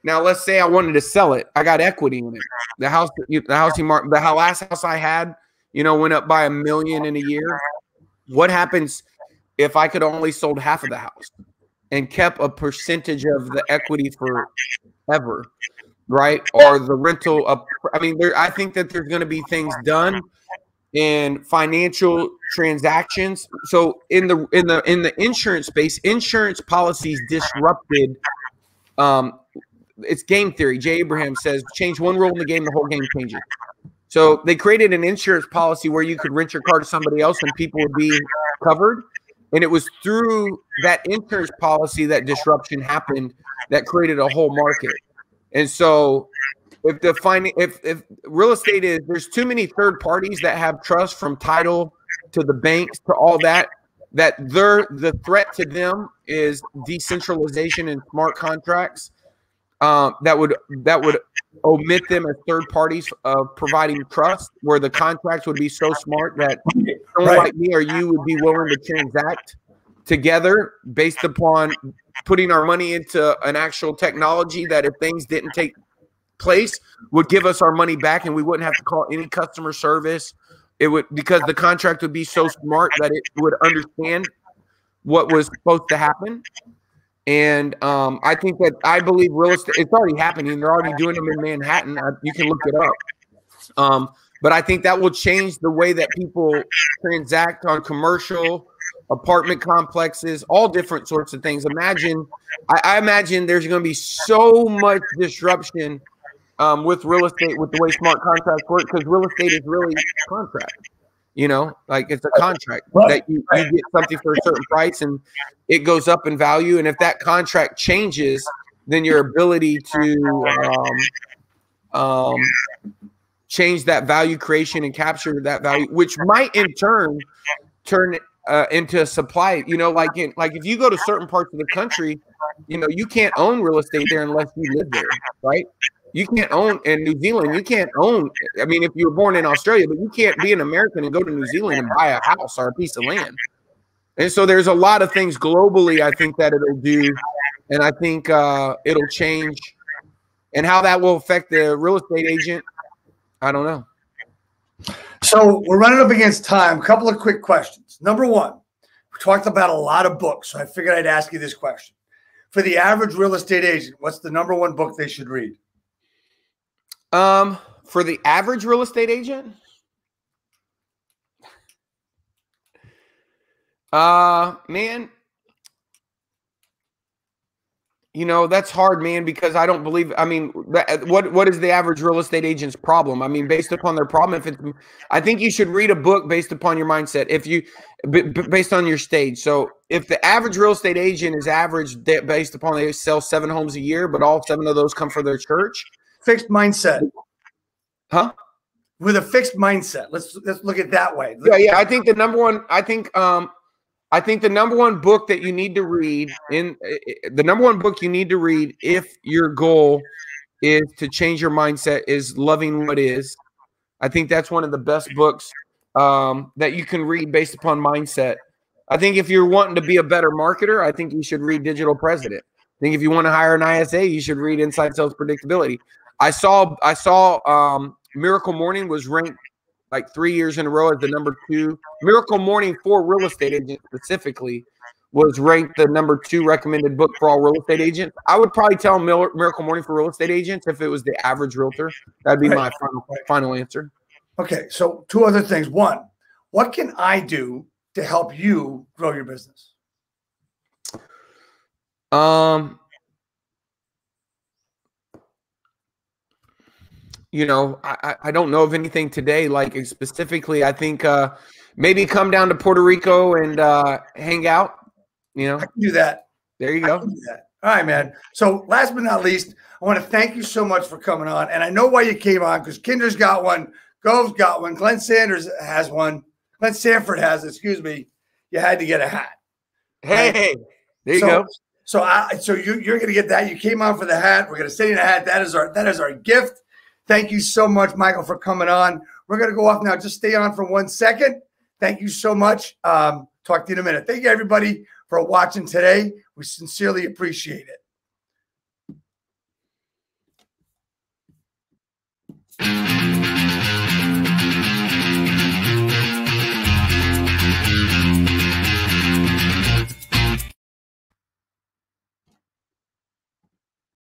Now, let's say I wanted to sell it. I got equity in it. The last house I had, you know, went up by $1 million in a year. What happens if I could only sold half of the house and kept a percentage of the equity forever, right? Or the rental of, I think that there's going to be things done in financial transactions. So in the insurance space, insurance policies disrupted. It's game theory. Jay Abraham says, change one rule in the game, the whole game changes. So they created an insurance policy where you could rent your car to somebody else and people would be covered. And it was through that insurance policy that disruption happened that created a whole market. And so if real estate there's too many third parties that have trust, from title to the banks to all that. that the threat to them is decentralization and smart contracts that would omit them as third parties of providing trust, where the contracts would be so smart that someone like me or you would be willing to transact together based upon putting our money into an actual technology that, if things didn't take place, would give us our money back, and we wouldn't have to call any customer service. It would, because the contract would be so smart that it would understand what was supposed to happen. And I believe real estate, it's already happening. They're already doing them in Manhattan. You can look it up. But I think that will change the way that people transact on commercial apartment complexes, all different sorts of things. I imagine there's going to be so much disruption with real estate, with the way smart contracts work, because real estate is really a contract. Like it's a contract that you get something for a certain price and it goes up in value. And if that contract changes, then your ability to change that value creation and capture that value, which might in turn turn into supply. Like if you go to certain parts of the country, you can't own real estate there unless you live there, right? You can't own in New Zealand. You can't own. I mean, if you were born in Australia, but you can't be an American and go to New Zealand and buy a house or a piece of land. And so there's a lot of things globally, I think, that it'll do. And I think it'll change. And how that will affect the real estate agent, I don't know. So we're running up against time. A couple of quick questions. Number one, we talked about a lot of books, so I figured I'd ask you this question. For the average real estate agent, what's the number one book they should read? For the average real estate agent, man, that's hard, man, because I don't believe, what is the average real estate agent's problem? I mean, based upon their problem, I think you should read a book based upon your mindset, based on your stage. So if the average real estate agent is average based upon they sell 7 homes a year, but all 7 of those come from their church. Fixed mindset. Huh? With a fixed mindset. Let's look at it that way. Yeah. I think the number one, I think the number one book that you need to read if your goal is to change your mindset is Loving What Is. I think that's one of the best books that you can read based upon mindset. I think if you're wanting to be a better marketer, I think you should read Digital President. I think if you want to hire an ISA, you should read Inside Sales Predictability. I saw Miracle Morning was ranked like 3 years in a row as the number 2. Miracle Morning for real estate agents specifically was ranked the number 2 recommended book for all real estate agents. I would probably tell Miracle Morning for real estate agents if it was the average realtor. That'd be my final answer. Okay, so 2 other things. One, what can I do to help you grow your business? I don't know of anything today, like specifically. I think maybe come down to Puerto Rico and hang out. I can do that. There you go. All right, man. So last but not least, I want to thank you so much for coming on. And I know why you came on, because Kinder's got one, Gove's got one, Glenn Sanders has one, Glenn Sanford has, excuse me. You had to get a hat. Hey, there you go. So you're going to get that. You came on for the hat. We're going to send you the hat. That is our gift. Thank you so much, Michael, for coming on. We're going to go off now. Just stay on for 1 second. Thank you so much. Talk to you in a minute. Thank you, everybody, for watching today. We sincerely appreciate it.